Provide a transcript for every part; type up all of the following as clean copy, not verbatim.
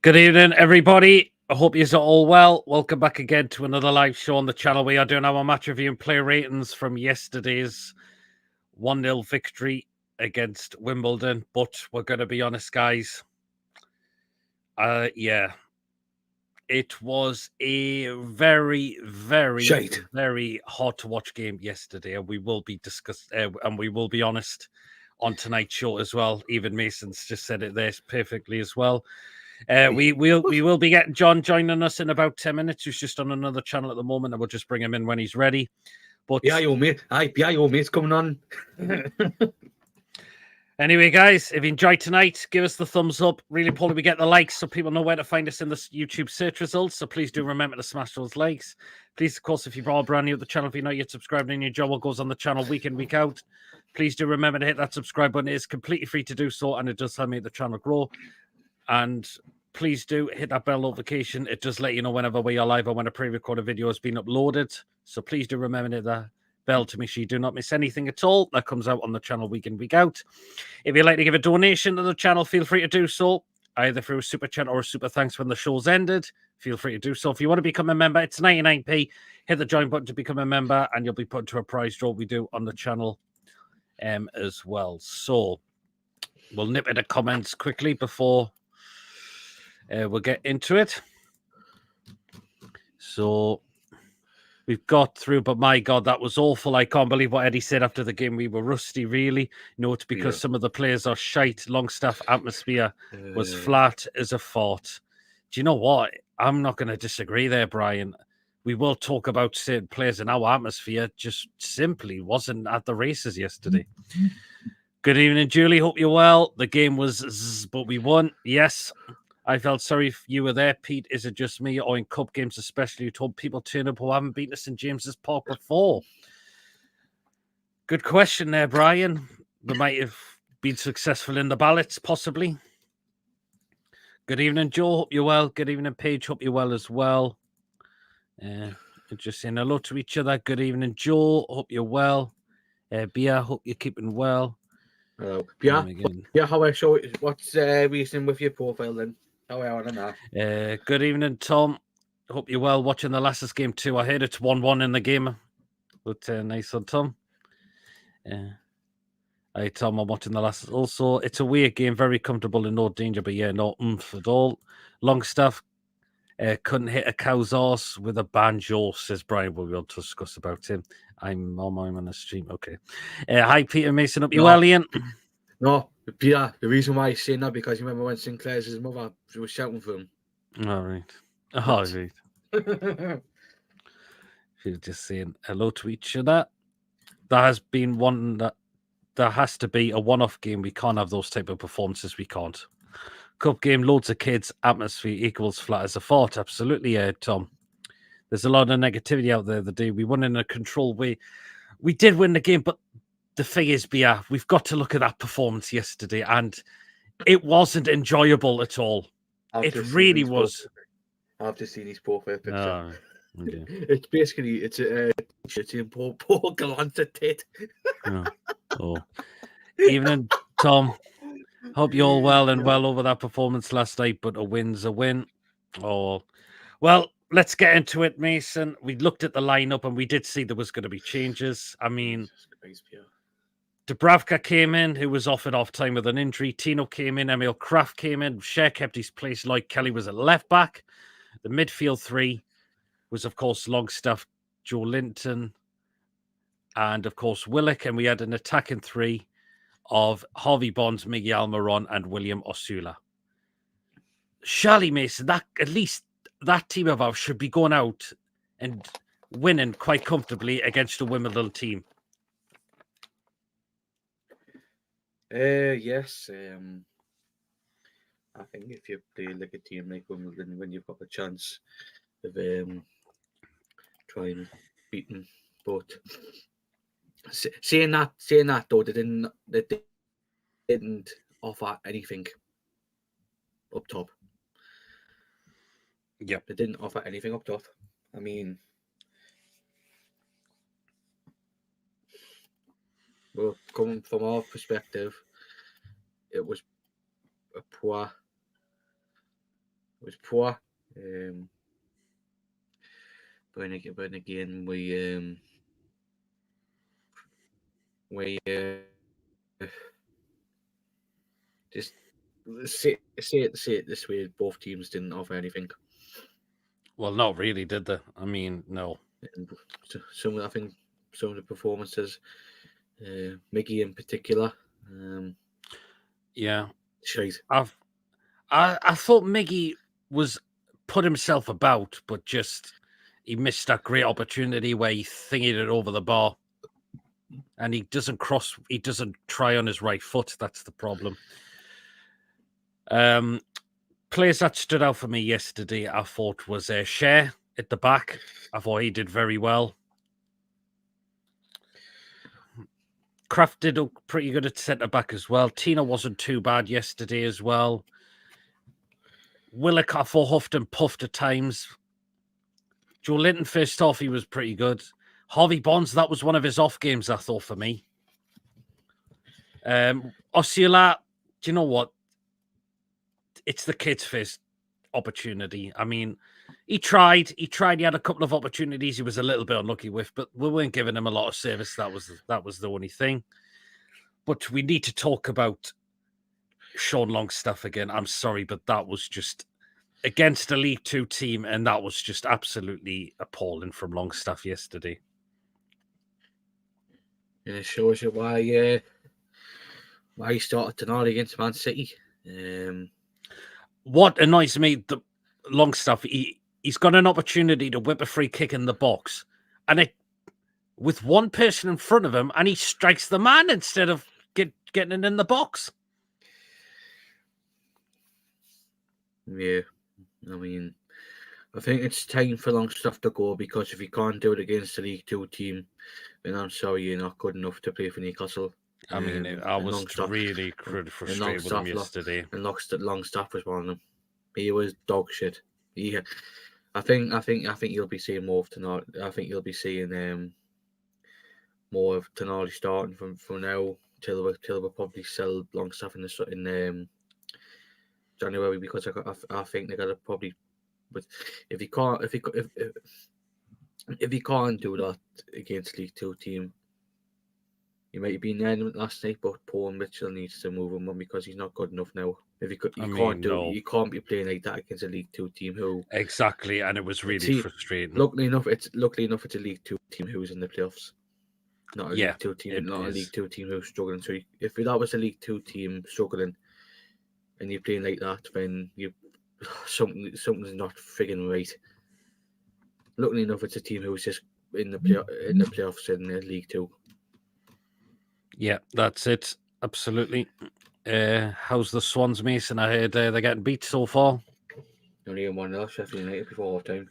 Good evening, everybody. I hope you're all well. Welcome back again to another live show on the channel. We are doing our match review and player ratings from yesterday's 1-0 victory against Wimbledon. But we're going to be honest, guys. It was a very, very hard to watch game yesterday, and we will be and we will be honest on tonight's show as well. Even Mason's just said it there perfectly as well. We will be getting John joining us in about 10 minutes. He's just on another channel at the moment, and we'll just bring him in when he's ready. But your mate's coming on. Anyway, guys, if you enjoyed tonight, give us the thumbs up. Really important we get the likes so people know where to find us in the YouTube search results. So please do remember to smash those likes. Please, of course, if you're all brand new to the channel, if you're not yet subscribed and your job what goes on the channel week in, week out, please do remember to hit that subscribe button. It is completely free to do so, and it does help make the channel grow. And please do hit that bell notification. It does let you know whenever we are live or when a pre-recorded video has been uploaded. So please do remember to hit that bell to make sure you do not miss anything at all that comes out on the channel week in, week out. If you'd like to give a donation to the channel, feel free to do so, either through a super chat or a super thanks when the show's ended. Feel free to do so. If you want to become a member, it's 99p. Hit the join button to become a member, and you'll be put into a prize draw we do on the channel as well. So we'll nip into comments quickly before we'll get into it. So we've got through, but my God, that was awful. I can't believe what Eddie said after the game. We were rusty, really. It's because some of the players are shite. Longstaff atmosphere was flat as a fart. Do you know what? I'm not going to disagree there, Brian. We will talk about certain players in our atmosphere. Just simply wasn't at the races yesterday. Good evening, Julie. Hope you're well. The game was zzz, but we won. Yes. I felt sorry if you were there, Pete. Is it just me, or in cup games especially, you told people turn up who haven't beaten us St James's Park before? Good question there, Brian. They might have been successful in the ballots, possibly. Good evening, Joe. Hope you're well. Good evening, Paige. Hope you're well as well. Just saying hello to each other. Good evening, Joe. Hope you're well. Bia, hope you're keeping well. Hello. Bia, how I show it? What's reason with your profile then? How are you on that? Good evening, Tom. Hope you're well. Watching the Lassers game too. I heard it's 1-1 in the game. But nice one, Tom. Hi, Tom. I'm watching the Lassers. Also, it's a weird game. Very comfortable and no danger. But yeah, no oomph at all. Longstaff couldn't hit a cow's arse with a banjo, says Brian. We'll be able to discuss about him. I'm on the stream. Okay. Hi, Peter Mason. Hope you're well, Ian. No, Peter, the reason why he's saying that because you remember when Sinclair's his mother was shouting for him. All right. Oh, right. She's just saying hello to each other. There has been one that there has to be a one-off game. We can't have those type of performances. We can't. Cup game, loads of kids, atmosphere equals flat as a fort. Absolutely, Tom. There's a lot of negativity out there the day. We won in a controlled way. We did win the game, but the thing is, Bia, we've got to look at that performance yesterday, and it wasn't enjoyable at all. It really was. I've just seen his profile picture. Oh, okay. It's basically it's in Paul Gallant tit. Oh. Evening, Tom. Hope you're all well and well over that performance last night, but a win's a win. Oh, well, let's get into it, Mason. We looked at the lineup and we did see there was going to be changes. I mean, Dubravka came in, who was offered off time with an injury. Tino came in. Emil Kraft came in. Schär kept his place. Lloyd Kelly was at left back. The midfield three was, of course, Longstaff, Joe Linton, and, of course, Willock. And we had an attacking three of Harvey Bonds, Miguel Almiron, and William Osula. Charlie Mason, that at least that team of ours should be going out and winning quite comfortably against the Wimbledon team. Yes. I think if you play like a team like Wimbledon, when you've got a chance of trying to beat them, but saying that though, they didn't offer anything up top. Yeah, they didn't offer anything up top. I mean, well, coming from our perspective, it was a poor was poor. But again, we just say it this way: both teams didn't offer anything. Well, not really, did they? I mean, no. And I think some of the performances, Mickey in particular, yeah, shite. I thought Miggy was put himself about, but just he missed that great opportunity where he thingied it over the bar, and he doesn't try on his right foot. That's the problem. Players that stood out for me yesterday, I thought was Schär at the back. I thought he did very well. Kraft did look pretty good at centre back as well. Tina wasn't too bad yesterday as well. Willock, I thought, huffed and puffed at times. Joe Linton first off, he was pretty good. Harvey Bonds, that was one of his off games, I thought, for me. Osceola, do you know what? It's the kid's first opportunity. I mean, he tried. He had a couple of opportunities he was a little bit unlucky with, but we weren't giving him a lot of service. That was the only thing. But we need to talk about Sean Longstaff again. I'm sorry, but that was just against a League Two team, and that was just absolutely appalling from Longstaff yesterday. And it shows you why he started tonight against Man City. What annoys me, the Longstaff, he's got an opportunity to whip a free kick in the box, and with one person in front of him, and he strikes the man instead of getting it in the box. Yeah, I mean, I think it's time for Longstaff to go, because if he can't do it against the League Two team, then I'm sorry, you're not good enough to play for Newcastle. I mean, I was really frustrated with him yesterday. And Longstaff was one of them. He was dog shit. I think you'll be seeing more of tonight. I think you'll be seeing more of Tonali starting from now till we probably sell Longstaff in January, because I think they're gonna probably. But if he can't do that against League Two team, he might be in the end last night, but Paul Mitchell needs to move him on, because he's not good enough now. If he can't be playing like that against a League Two team who exactly, and it was really frustrating. Luckily enough, it's a League Two team who's in the playoffs, not a League Two team, a League Two team who's struggling. So if that was a League Two team struggling, and you're playing like that, then something's not frigging right. Luckily enough, it's a team who's just in the playoffs in the League Two. Yeah, that's it. Absolutely. How's the Swans, Mason? I heard they're getting beat so far. Only in 1-0, Sheffield United before half time.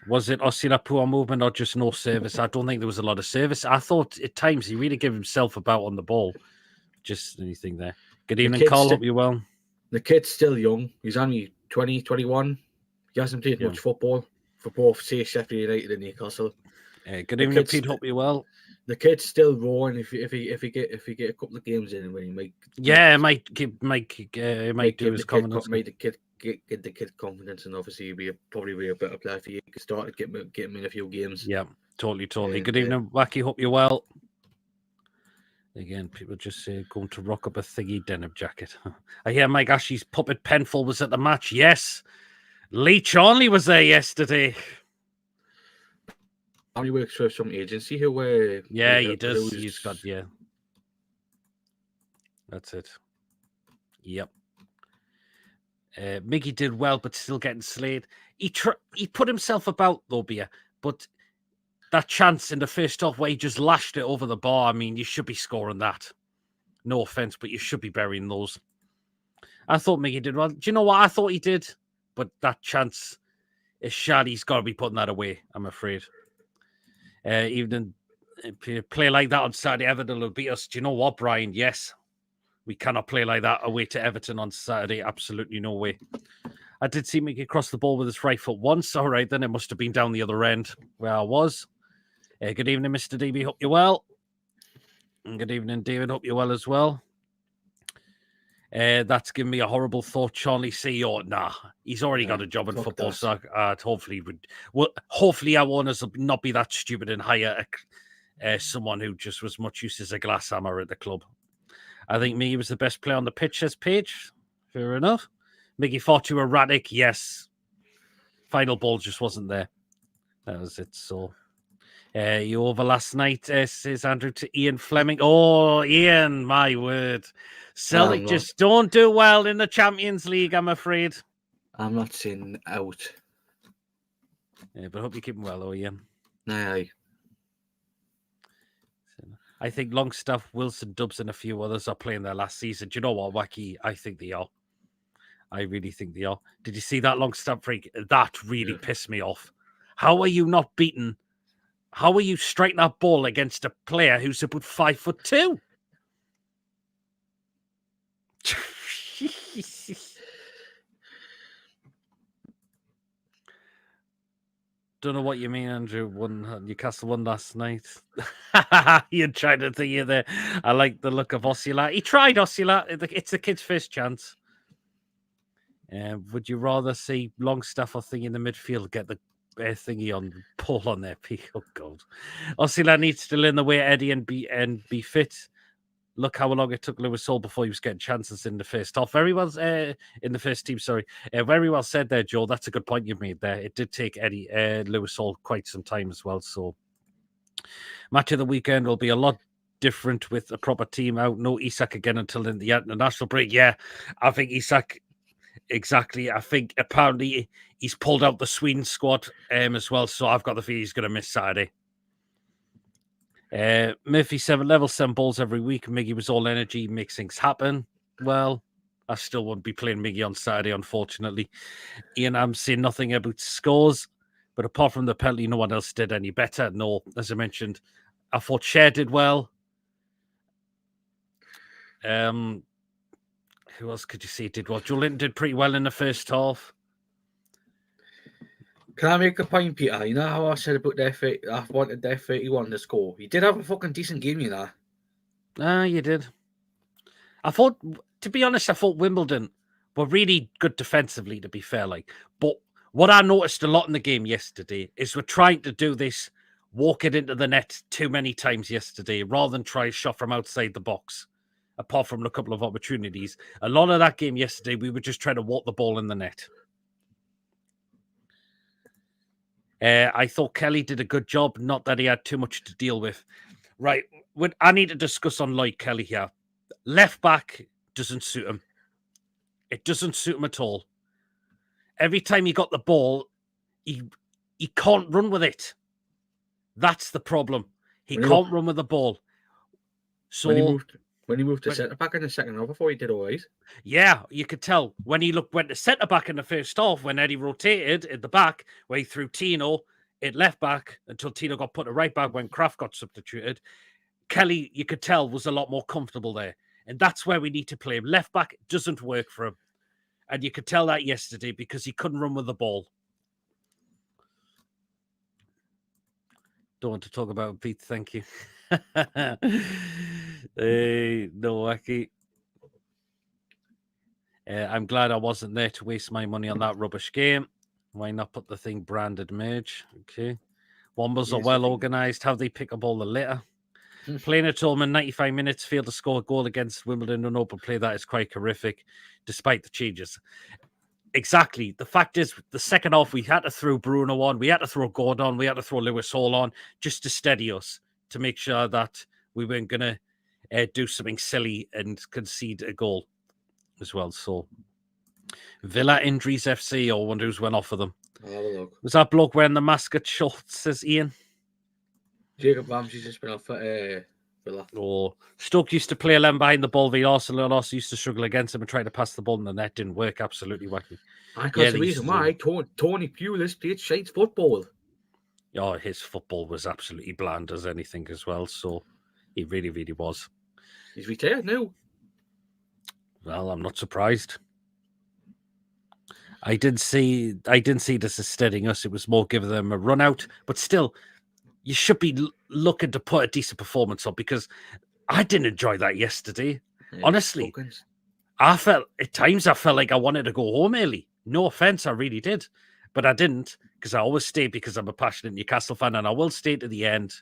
Was it Osceola poor movement or just no service? I don't think there was a lot of service. I thought at times he really gave himself about on the ball. Just anything there. Good evening, Carl. Hope you well. The kid's still young. He's only 20, 21. He hasn't played much football for both, say, Sheffield United and Newcastle. Good evening, Pete. Hope you well. The kid's still roaring. If he get a couple of games in, when he might do his confidence. Make the kid get the kid confidence, and obviously he'll probably be a better player for you. You start to get him in a few games. Yeah, totally. Good evening, Wacky. Hope you're well. Again, people just say going to rock up a thingy denim jacket. I hear Mike Ashley's puppet Penfold was at the match. Yes, Lee Charnley was there yesterday. He works for some agency he does. He's got that's it. Yep. Miggy did well, but still getting slayed. He put himself about though, Beer, but that chance in the first half where he just lashed it over the bar. I mean, you should be scoring that. No offense, but you should be burying those. I thought Miggy did well. Do you know what I thought he did? But that chance is shad. He's got to be putting that away, I'm afraid. Even if you play like that on Saturday, Everton will beat us. Do you know what, Brian? Yes. We cannot play like that away to Everton on Saturday. Absolutely no way. I did see Mickey cross the ball with his right foot once. All right, then it must have been down the other end where I was. Good evening, Mr. DB. Hope you're well. And good evening, David. Hope you're well as well. That's given me a horrible thought. Charlie CEO, nah, he's already got a job in football, so hopefully our owners will not be that stupid and hire someone who just was much use as a glass hammer at the club. I think Miggy was the best player on the pitch this page. Fair enough. Miggy far too erratic, yes. Final ball just wasn't there. That was it, so... you over last night, says Andrew to Ian Fleming. Oh, Ian, my word. Celtic just don't do well in the Champions League, I'm afraid. I'm not saying out. Yeah, but I hope you keep him well, though, Ian. Aye. I think Longstaff, Wilson, Dubs, and a few others are playing their last season. Do you know what, Wacky? I think they are. I really think they are. Did you see that Longstaff freak? That really pissed me off. How are you not beaten? How are you striking that ball against a player who's about 5'2"? Don't know what you mean, Andrew. Newcastle won last night. You're trying to think you there. I like the look of Ossilat. He tried Ossilat. It's the kid's first chance. Would you rather see Longstaff or Thing in the midfield get the thingy on pull on their peak? Oh God! Ossilat needs to learn the way Eddie and be fit. Look how long it took Lewis Hall before he was getting chances in the first half. Very well in the first team. Sorry, very well said there, Joe. That's a good point you've made there. It did take Eddie Lewis Hall quite some time as well. So, match of the weekend will be a lot different with a proper team out. No Isak again until in the international break. Yeah, I think Isak. Exactly. I think apparently he's pulled out the Sweden squad as well. So I've got the feeling he's going to miss Saturday. Murphy 7 level 7 balls every week. Miggy was all energy, makes things happen. Well, I still won't be playing Miggy on Saturday, unfortunately. Ian, I'm seeing nothing about scores, but apart from the penalty, no one else did any better. No, as I mentioned, I thought Schär did well. Who else could you see did well? Joe Linton did pretty well in the first half. Can I make a point, Peter? You know how I said about I wanted their 31 to score? He did have a fucking decent game, you know. You did. I thought, to be honest, Wimbledon were really good defensively, to be fair. But what I noticed a lot in the game yesterday is we're trying to do this, walk it into the net too many times yesterday, rather than try a shot from outside the box. Apart from a couple of opportunities, a lot of that game yesterday, we were just trying to walk the ball in the net. I thought Kelly did a good job, not that he had too much to deal with. Right, I need to discuss on Lloyd Kelly here. Left back doesn't suit him. It doesn't suit him at all. Every time he got the ball, he can't run with it. That's the problem. He can't run with the ball. So when he moved to centre back in the second half, before he did all right. Yeah, you could tell when he went to centre back in the first half, when Eddie rotated at the back, where he threw Tino at left back until Tino got put to right back when Kraft got substituted. Kelly, you could tell, was a lot more comfortable there. And that's where we need to play him. Left back doesn't work for him. And you could tell that yesterday because he couldn't run with the ball. Don't want to talk about Pete, thank you. No, Wacky. I'm glad I wasn't there to waste my money on that rubbish game. Why not put the thing branded merge? Okay. Wombers are well organised. How they pick up all the litter. Playing at home in 95 minutes, failed to score a goal against Wimbledon on open play. That is quite horrific, despite the changes. Exactly. The fact is, the second half, we had to throw Bruno on. We had to throw Gordon on. We had to throw Lewis Hall on just to steady us, to make sure that we weren't going to do something silly and concede a goal as well. So, Villa injuries FC, I wonder who's went off for them. I'll have a look. Was that bloke wearing the mascot shorts, says Ian? Jacob Ramsey's just been off for Villa. Or Stoke used to play 11 behind the ball. The Arsenal also used to struggle against him and try to pass the ball in the net. Didn't work. Absolutely wacky. Because the reason why Tony Pulis played shite football. Oh, his football was absolutely bland as anything as well. So he really, really was. He's retired now. Well, I'm not surprised. I didn't see this as steadying us. It was more giving them a run out. But still, you should be looking to put a decent performance on, because I didn't enjoy that yesterday. Yeah, honestly, at times I felt like I wanted to go home early. No offense, I really did. But I didn't, because I always stay because I'm a passionate Newcastle fan and I will stay to the end.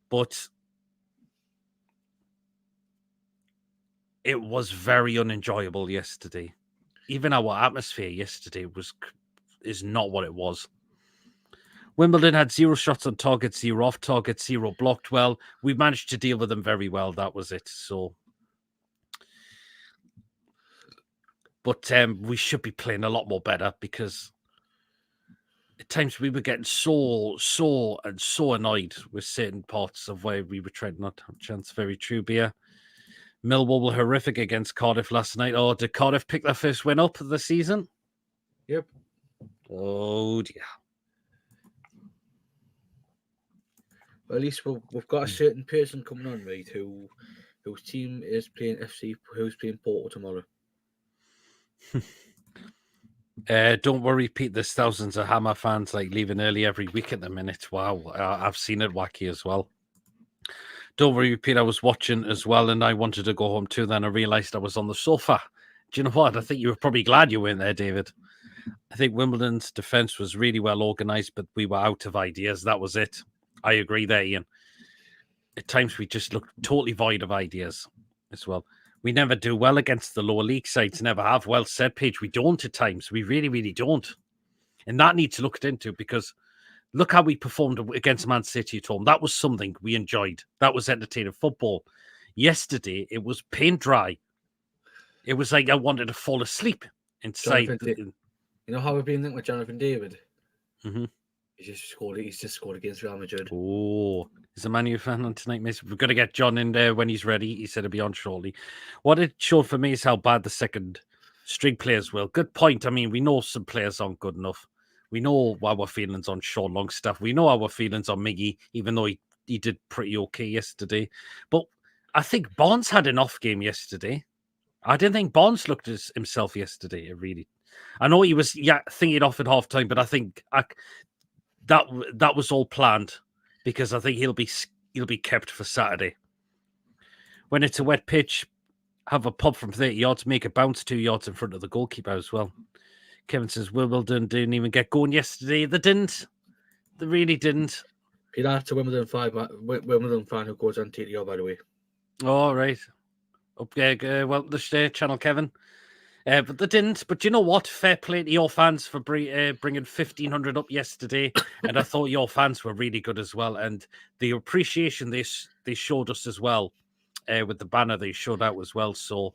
But it was very unenjoyable yesterday. Even our atmosphere yesterday is not what it was. Wimbledon had 0 shots on target, 0 off target, 0 blocked well. We managed to deal with them very well. That was it. So, but we should be playing a lot more better because at times we were getting so annoyed with certain parts of where we were trying not to have a chance. Very true, Beer. Millwall were horrific against Cardiff last night. Oh, did Cardiff pick their first win up of the season? Yep. Oh, dear. Well, at least we've got a certain person coming on, right, whose team is playing who's playing Porto tomorrow. Don't worry, Pete. There's thousands of Hammer fans like leaving early every week at the minute. Wow, I've seen it wacky as well. Don't worry, Pete. I was watching as well, and I wanted to go home too. Then I realised I was on the sofa. Do you know what? I think you were probably glad you weren't there, David. I think Wimbledon's defence was really well organised, but we were out of ideas. That was it. I agree there, Ian. At times we just looked totally void of ideas as well. We never do well against the lower league sides, never have. Well said, Paige. We don't at times. We really, really don't. And that needs to look into because look how we performed against Man City at home. That was something we enjoyed. That was entertaining football. Yesterday, it was paint dry. It was like I wanted to fall asleep inside. You know how we've been linked with Jonathan David? Mm-hmm. He's just scored against Real Madrid. Oh, is a Man U fan on tonight, miss? We've got to get John in there when he's ready. He said he'll be on shortly. What it showed for me is how bad the second string players will. Good point. I mean, we know some players aren't good enough. We know our feelings on Sean Longstaff. We know our feelings on Miggy, even though he did pretty okay yesterday. But I think Barnes had an off game yesterday. I didn't think Barnes looked at himself yesterday. Really, I know he was thinking off at half time, but I think that was all planned because I think he'll be kept for Saturday. When it's a wet pitch, have a pop from 30 yards, make a bounce 2 yards in front of the goalkeeper as well. Kevin says Wimbledon didn't even get going yesterday. They didn't. They really didn't. Peter, that's a Wimbledon fan who goes on TTR, by the way. All right. Welcome to the channel, Kevin. But they didn't. But you know what? Fair play to your fans for bringing 1,500 up yesterday. And I thought your fans were really good as well. And the appreciation they showed us as well with the banner they showed out as well. So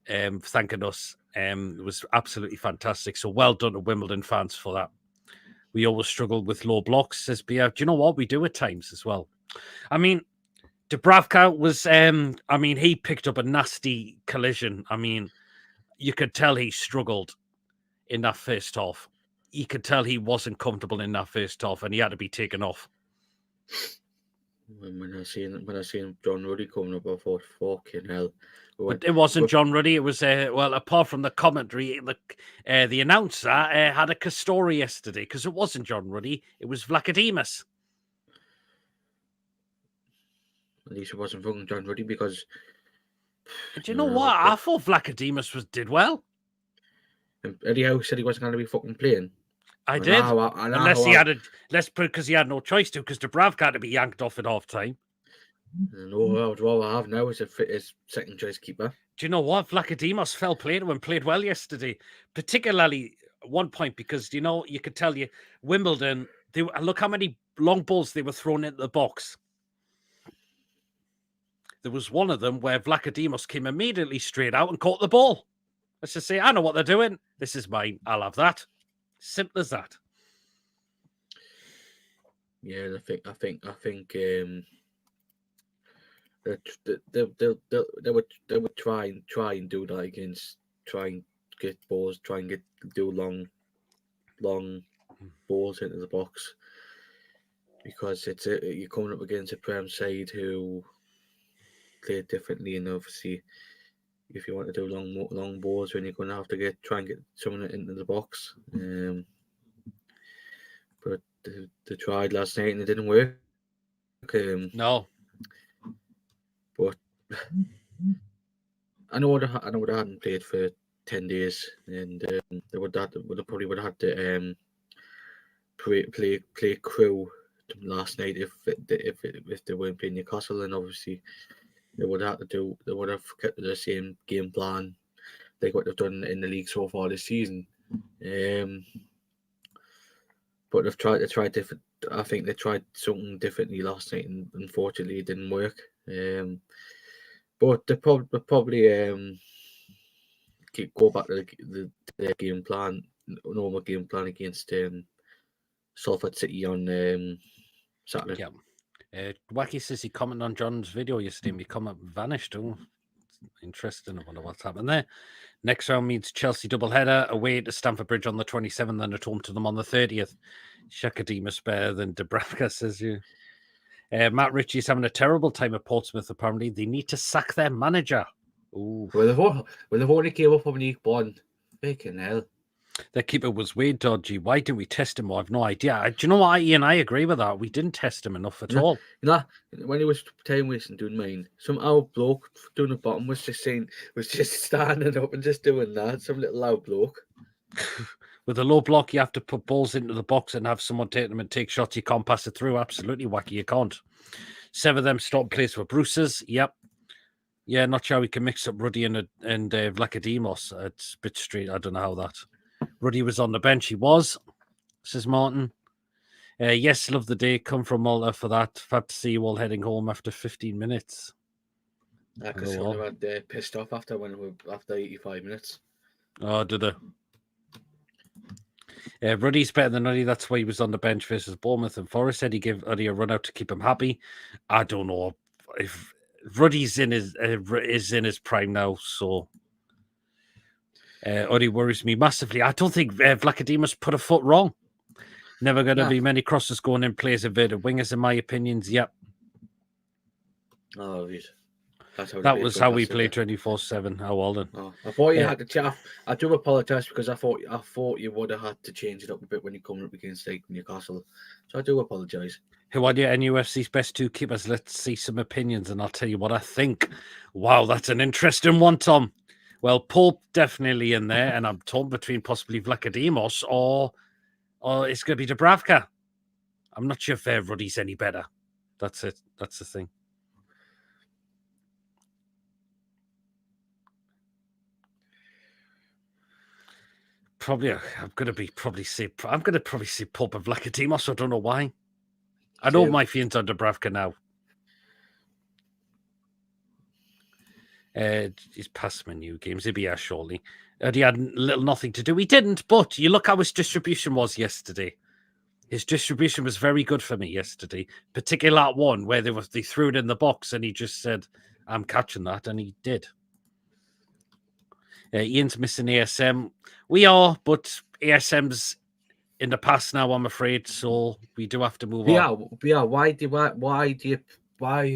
thanking us. It was absolutely fantastic. So well done to Wimbledon fans for that. We always struggled with low blocks, says BF. Do you know what? We do at times as well. I mean, Dubravka was, he picked up a nasty collision. I mean, you could tell he struggled in that first half. You could tell he wasn't comfortable in that first half, and he had to be taken off. When I seen John Ruddy coming up, I thought, fucking hell. But it wasn't John Ruddy. It was, apart from the commentary, the announcer had a Castori yesterday because it wasn't John Ruddy. It was Vlachodimos. At least it wasn't fucking John Ruddy because... Do you know what? I thought Vlachodimos did well. And Eddie Howe said he wasn't going to be fucking playing. I did. Because he had no choice to, because Dubravka had to be yanked off at half time. No, all I have now is second choice keeper. Do you know what? Vlachodimos fell play to him, played well yesterday, particularly at one point because you could tell you Wimbledon. Look how many long balls they were thrown into the box. There was one of them where Vlachodimos came immediately straight out and caught the ball. Let's just say, I know what they're doing. This is mine. I'll have that. Simple as that. Yeah, I think they would try and do that against, try and get balls, do long balls into the box, because you're coming up against a Prem side who play differently, and obviously if you want to do long balls, then you're going to have to try and get someone into the box. But they tried last night and it didn't work. No. But I know they hadn't played for 10 days, and they would have had to play Crew last night if they weren't playing Newcastle, and obviously they would have kept the same game plan like what they've done in the league so far this season. But they tried different. I think they tried something differently last night, and unfortunately it didn't work. But they probably go back to their game plan, normal game plan against Salford City on Saturday. Yeah. Wacky says he commented on John's video yesterday and my comment vanished. Oh, interesting. I wonder what's happened there. Next round meets Chelsea doubleheader away to Stamford Bridge on the 27th and at home to them on the 30th. Shakademus better than Dubravka, says you. Matt Ritchie's having a terrible time at Portsmouth, apparently. They need to sack their manager. Ooh. Well, they've only gave up on League One. Freaking hell. Their keeper was way dodgy. Why didn't we test him? I have no idea. Do you know what, Ian? I agree with that. We didn't test him enough at all. When he was time wasting doing mine, some old bloke doing the bottom was just standing up and just doing that. Some little loud bloke. With a low block, you have to put balls into the box and have someone take them and take shots. You can't pass it through. Absolutely, Wacky, you can't. 7 of them stop plays for Bruce's. Yep. Yeah, not sure we can mix up Ruddy and Vlachodimos. It's a bit straight. I don't know how that. Ruddy was on the bench. He was, says Martin. Yes, love the day. Come from Malta for that. Fab to see you all heading home after 15 minutes. I could see they had pissed off after 85 minutes. Oh, did they? Ruddy's better than Ruddy. That's why he was on the bench versus Bournemouth. And Forrest said he gave Ruddy a run out to keep him happy. I don't know if Ruddy's in his prime now, so Ruddy worries me massively. I don't think Vlachodimos put a foot wrong. Never going to be many crosses going in, plays inverted wingers, in my opinions. Yep. Oh, that was how we played 24/7. How Walden? Oh, I thought you had to chaff. I do apologise because I thought you would have had to change it up a bit when you come up against Newcastle. So I do apologise. Who are your NUFC's best 2 keepers? Let's see some opinions, and I'll tell you what I think. Wow, that's an interesting one, Tom. Well, Pope definitely in there, and I'm torn between possibly Vlachodimos or it's going to be Dubravka. I'm not sure if Ruddy's any better. That's it. That's the thing. Probably, I'm going to say Pope and Vlachodimos. I don't know why. I know my feelings on Dubravka now. He's past my new games. He'll be here shortly. He had little nothing to do. He didn't, but you look how his distribution was yesterday. His distribution was very good for me yesterday, particularly that one where they threw it in the box and he just said, I'm catching that, and he did. Ian's missing ASM. We are, but ASM's in the past now, I'm afraid, so we do have to move on. Yeah, why have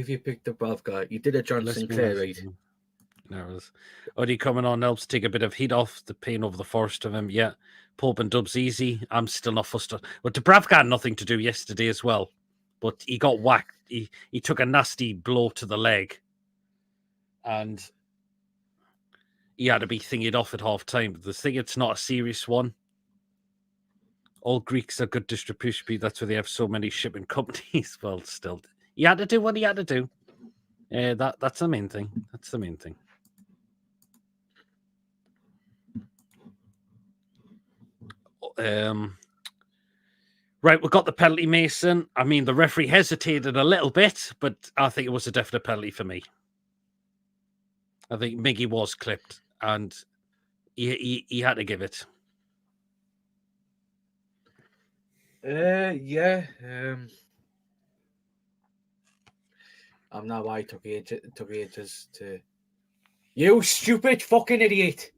you picked the above guy? You did a John Sinclair, right? Odie coming on helps take a bit of heat off the pain over the forest of him. Yeah, Pope and Dub's easy. I'm still not fussed. But Dubravka had nothing to do yesterday as well. But he got whacked. He took a nasty blow to the leg. And he had to be thingied off at half time. The thing, it's not a serious one. All Greeks are good distribution people. That's why they have so many shipping companies. Well, still, he had to do what he had to do. That's the main thing. That's the main thing. Right, we got the penalty, Mason. I mean, the referee hesitated a little bit, but I think it was a definite penalty for me. I think Miggy was clipped, and he had to give it. Yeah. I'm not why I took ages to. You stupid fucking idiot!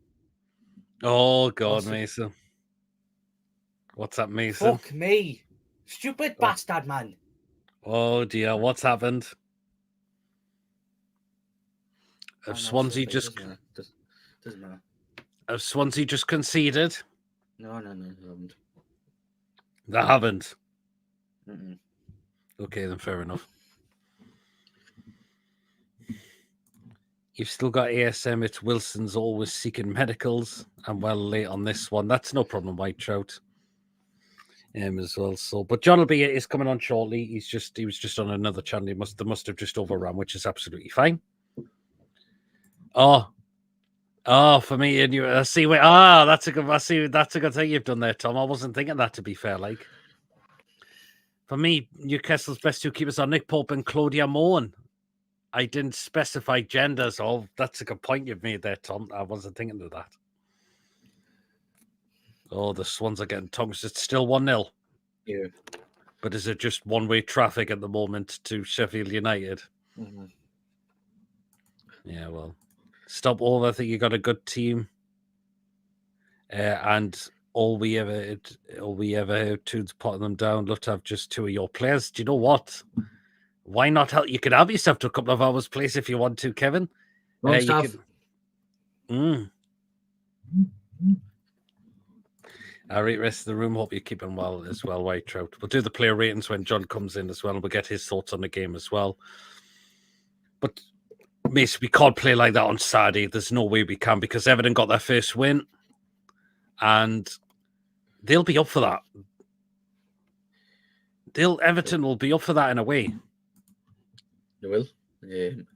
Oh God, Mason. What's up, Mason? Fuck me, stupid bastard, man! Oh dear, what's happened? Have Swansea just doesn't matter. Have Swansea just conceded? No, they haven't. They haven't. Mm-mm. Okay, then fair enough. You've still got ASM. It's Wilson's always seeking medicals. I'm well late on this one. That's no problem, White Trout. As well. So, but John will be is coming on shortly. He was just on another channel. They must have just overrun, which is absolutely fine. Oh, for me and you. I see. That's a good thing you've done there, Tom. I wasn't thinking that, to be fair. Like, for me, Newcastle's best two keepers are Nick Pope and Claudia Moen. I didn't specify genders. Oh, that's a good point you've made there, Tom. I wasn't thinking of that. Oh, the Swans are getting tongues. It's still 1-0. Yeah. But is it just one-way traffic at the moment to Sheffield United? Mm-hmm. Yeah, well, stop over. I think you got a good team. And all we ever to potting them down. Love to have just two of your players. Do you know what? Why not help? You could have yourself to a couple of hours place if you want to, Kevin. Longstaff. I rate rest of the room. Hope you're keeping well as well, White Trout. We'll do the player ratings when John comes in as well, and we'll get his thoughts on the game as well. But Mace, we can't play like that on Saturday. There's no way we can, because Everton got their first win, and they'll be up for that. Everton will be up for that in a way. They will.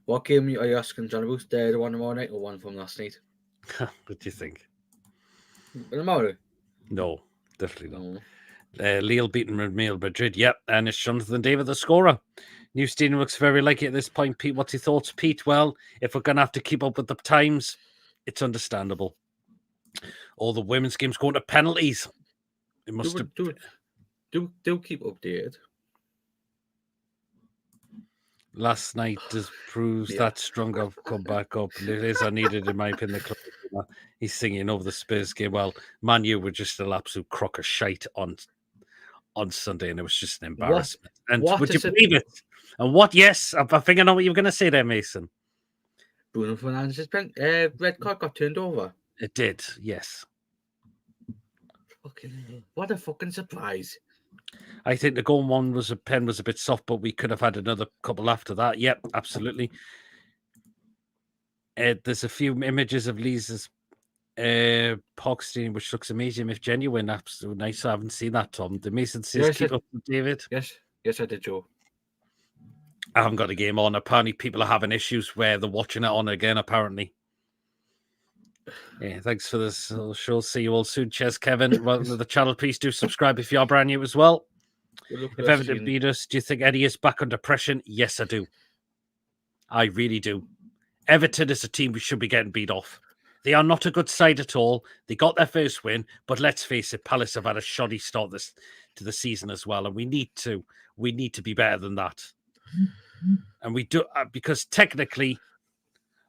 What game are you asking, John, about? The one tomorrow night or one from last night? What do you think? Tomorrow? No, definitely not. Lille beating Real Madrid. Yep, and it's Jonathan David, the scorer. New stadium looks very like it at this point. Pete, what's your thoughts, Pete? Well, if we're going to have to keep up with the times, it's understandable. All the women's games going to penalties. It must do keep updated. Last night just proves that Stronger come back up. It is needed, in my opinion. He's singing over the Spurs game. Well, Man U were just an absolute crock of shite on Sunday, and it was just an embarrassment. Would you believe it? And what? Yes, I think I know what you were going to say there, Mason. Bruno Fernandes' red card got turned over. It did, yes. Fucking hell. What a fucking surprise. I think the goal one was a bit soft, but we could have had another couple after that. Yep, absolutely. There's a few images of Lisa's Pogstein, which looks amazing, if genuine. Absolutely nice. I haven't seen that, Tom. The Mason says keep up with David. Yes, I did, Joe. I haven't got the game on. Apparently, people are having issues where they're watching it on again, apparently. Yeah, thanks for this. Sure, see you all soon. Cheers, Kevin. Welcome to the channel. Please do subscribe if you are brand new as well. If Everton beat us, do you think Eddie is back under pressure? Yes, I do. I really do. Everton is a team we should be getting beat off. They are not a good side at all. They got their first win, but let's face it, Palace have had a shoddy start to the season as well, and we need to be better than that. And we do, because technically,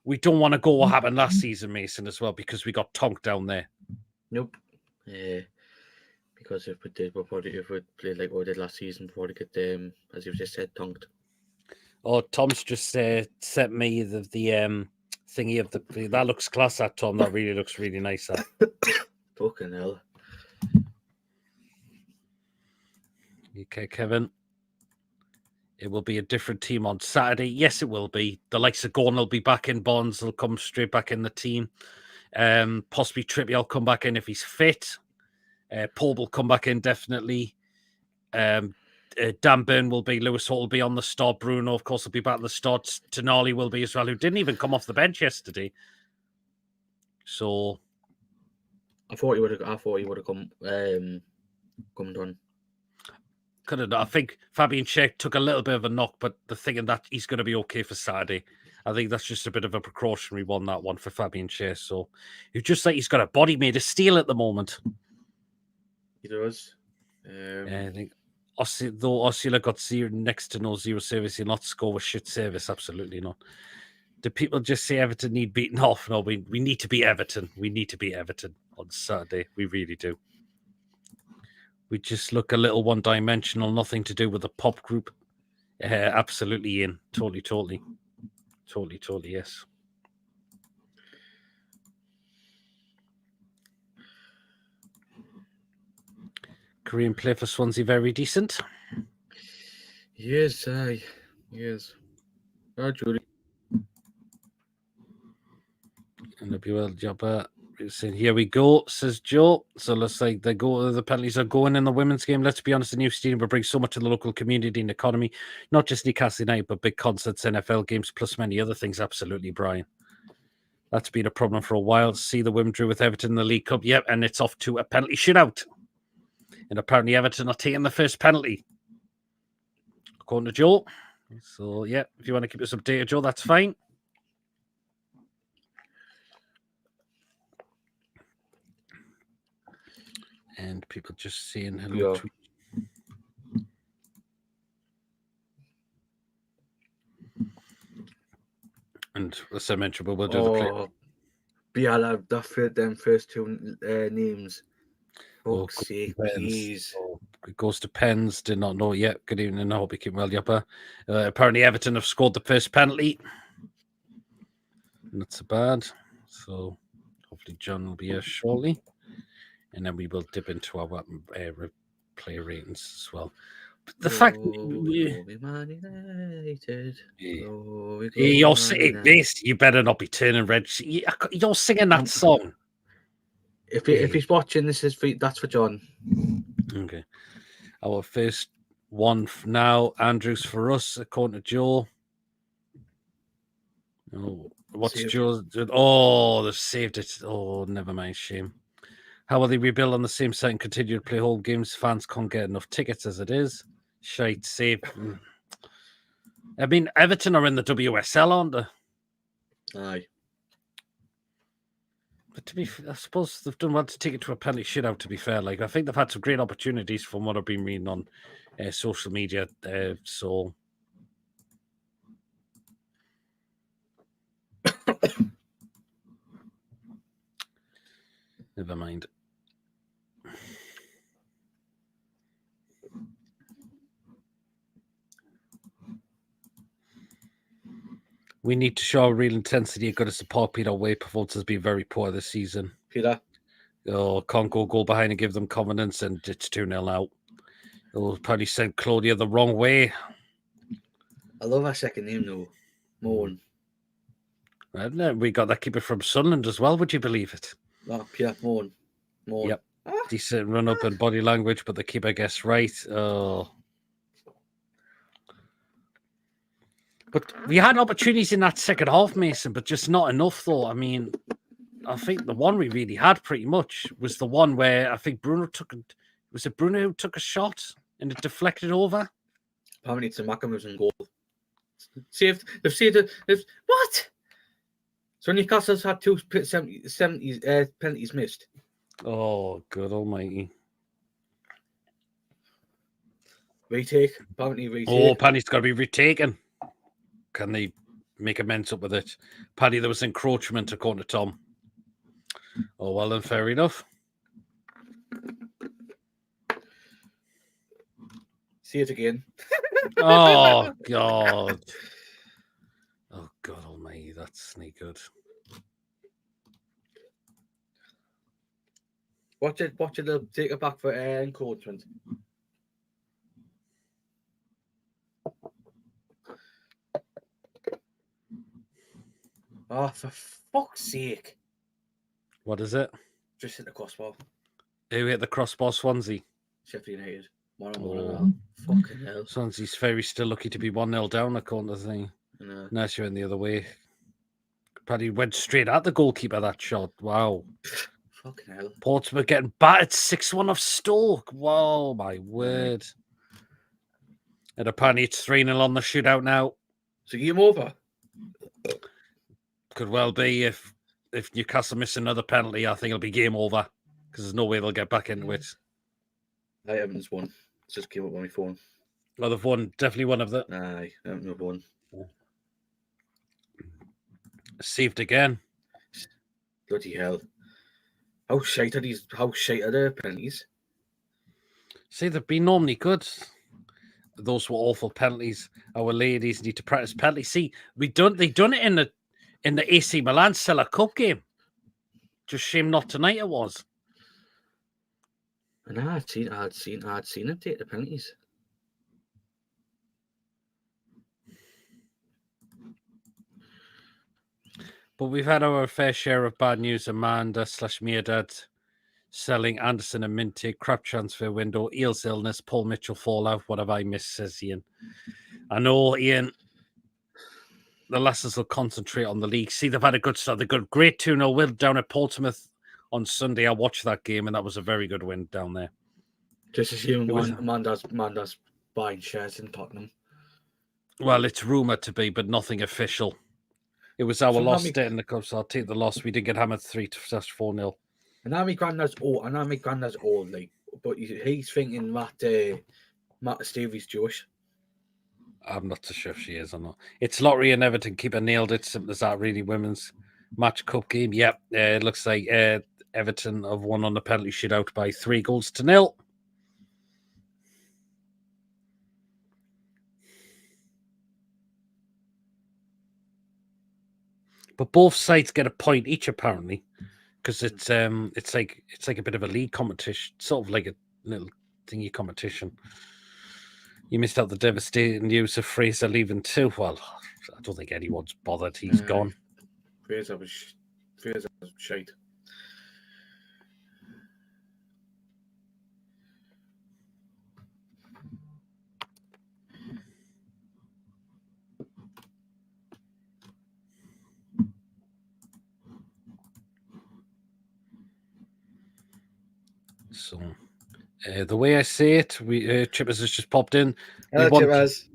we don't want to go what happened last season, Mason, as well, because we got tonked down there. Nope. Because if we played like what we did last season, before we get as you just said, tonked. Oh, Tom's just sent me the thingy of that looks class. That Tom, that really looks really nice. That. Fucking hell. Okay, Kevin. It will be a different team on Saturday. Yes, it will be. The likes of Gordon will be back in. Bonds will come straight back in the team. Possibly Trippier will come back in if he's fit. Paul will come back in, definitely. Dan Burn will be. Lewis Hall will be on the start. Bruno, of course, will be back on the start. Tonali will be as well, who didn't even come off the bench yesterday. So, I thought he would have come done. I think Fabian Schär took a little bit of a knock, but the thing that he's going to be okay for Saturday. I think that's just a bit of a precautionary one, that one for Fabian Schär. So, you just like he's got a body made of steel at the moment. He does. I think Osula got next to no zero service. He'll not score with shit service. Absolutely not. Do people just say Everton need beaten off? No, we need to beat Everton. We need to beat Everton on Saturday. We really do. We just look a little one-dimensional, nothing to do with the pop group. Absolutely, Ian. Totally, yes. Korean player for Swansea, very decent. Yes. Julie. That'll be well, Jobber. Saying, here we go, says Joe. So looks like the penalties are going in the women's game. Let's be honest, the new stadium will bring so much to the local community and economy, not just Newcastle United, but big concerts, NFL games, plus many other things. Absolutely, Brian. That's been a problem for a while. See the women drew with Everton in the League Cup. Yep, and it's off to a penalty shootout. And apparently Everton are taking the first penalty, according to Joe. So, yeah, if you want to keep us updated, Joe, that's fine. And people just saying hello to. And as I mentioned, we'll do the play. Biala, them first two names. Fuck's sake, please. It goes to Pens. Did not know yet. Good evening. I hope you keep well, Yupper. Apparently, Everton have scored the first penalty. Not so bad. So, hopefully, John will be here shortly. And then we will dip into our replay ratings as well. But the fact you're singing this, you better not be turning red. You're singing that song. If he's watching, that's for John. Okay. Our first one now, Andrews for us, according to Joe. Oh, what's Joe's? Oh, they've saved it. Oh, never mind. Shame. How will they rebuild on the same site and continue to play home games? Fans can't get enough tickets as it is. Shite, save. I mean, Everton are in the WSL, aren't they? Aye. But to be fair, I suppose they've done well to take it to a penalty shootout, to be fair. Like, I think they've had some great opportunities from what I've been reading on social media. So... Never mind. We need to show real intensity and good support. Peter Way performance has been very poor this season. Peter. Oh, can't go behind and give them confidence, and it's 2-0 out. Oh, probably sent Claudia the wrong way. I love our second name though. Moan. We got that keeper from Sunderland as well, would you believe it? Oh, Pierre Moan. Yep. Decent run up and body language, but the keeper gets right. Oh. But we had opportunities in that second half, Mason, but just not enough, though. I mean, I think the one we really had pretty much was the one where I think Bruno took it. Was it Bruno who took a shot and it deflected over? Apparently it's a Macam in goal. They've saved it. What? So Newcastle's had 2 penalties missed. Oh, good almighty. Retake. Apparently retake. Oh, penalty's got to be retaken. Can they make amends up with it? Paddy, there was encroachment, according to Tom. Oh, well, then fair enough. See it again. Oh, God. Oh, God almighty, that's not good. Watch it. They'll take it back for encroachment. Oh, for fuck's sake. What is it? Just hit the crossbar. Who hit the crossbar? Swansea. Sheffield United. 1-1. Fucking hell. Swansea's very still lucky to be 1-0 down, according to the thing. Now she went the other way. Paddy went straight at the goalkeeper, that shot. Wow. Fucking hell. Portsmouth getting battered 6-1 off Stoke. Wow, my word. And apparently it's 3-0 on the shootout now. So game over? Could well be if Newcastle miss another penalty, I think it'll be game over because there's no way they'll get back into it. I haven't won. It just came up on my phone. Well, they've won. Definitely one of them. Aye, I haven't won. Saved again. Bloody hell. How shite are the penalties? See, they've been normally good. Those were awful penalties. Our ladies need to practice penalties. See, they done it in the AC Milan Cellar Cup game. Just shame not tonight it was. And I'd seen him take the penalties. But we've had our fair share of bad news. Amanda/Meerdad selling Anderson and Minty, crap transfer window, Eel's illness, Paul Mitchell fallout. What have I missed, says Ian. I know, Ian. The lasses will concentrate on the league. See, they've had a good start. They've got a great 2-0 win down at Portsmouth on Sunday. I watched that game, and that was a very good win down there. Just assume Amanda's buying shares in Tottenham. Well, it's rumoured to be, but nothing official. It was our loss day in the cup, so I'll take the loss. We did get hammered 3-4-0. And now my granddad's old, like, but he's thinking that Matt Stevie's Jewish. I'm not so sure if she is or not. It's lottery and Everton keeper nailed it. Simple as that, really. Women's match cup game. Yep. It looks like Everton have won on the penalty shootout by 3-0. But both sides get a point each, apparently, because it's like a bit of a league competition, sort of like a little thingy competition. You missed out the devastating news of Fraser leaving too. Well, I don't think anyone's bothered. He's gone. Fraser was shite. So, the way I say it, Chippers has just popped in.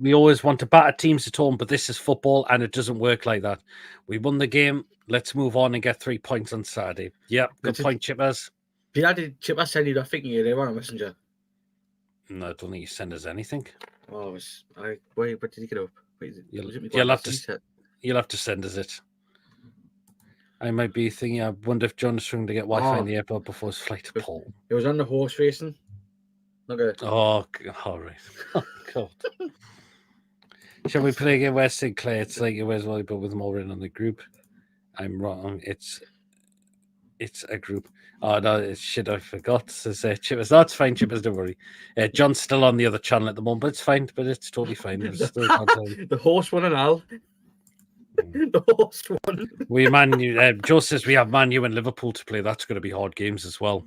We always want to batter teams at home, but this is football, and it doesn't work like that. We won the game. Let's move on and get 3 points on Saturday. Yep, good point, Chippers. Did Chippers send you that thing they were on Messenger? No, I don't think he sent us anything. Oh, wait, but did he get up? You'll have to send us it. I might be thinking, I wonder if John's trying to get Wi-Fi in the airport before his flight to Paul. It was on the horse racing. Okay. Oh, all right. Oh, God. Shall we play again where Sinclair? It's like where's volleyball with more in on the group. I'm wrong. It's a group. Oh, no, it's shit, I forgot. Says Chippers. That's fine, Chippers, don't worry. John's still on the other channel at the moment, but it's fine. But it's totally fine. It's still the horse one and all. The horse one. Joe says we have Man U and Liverpool to play. That's going to be hard games as well.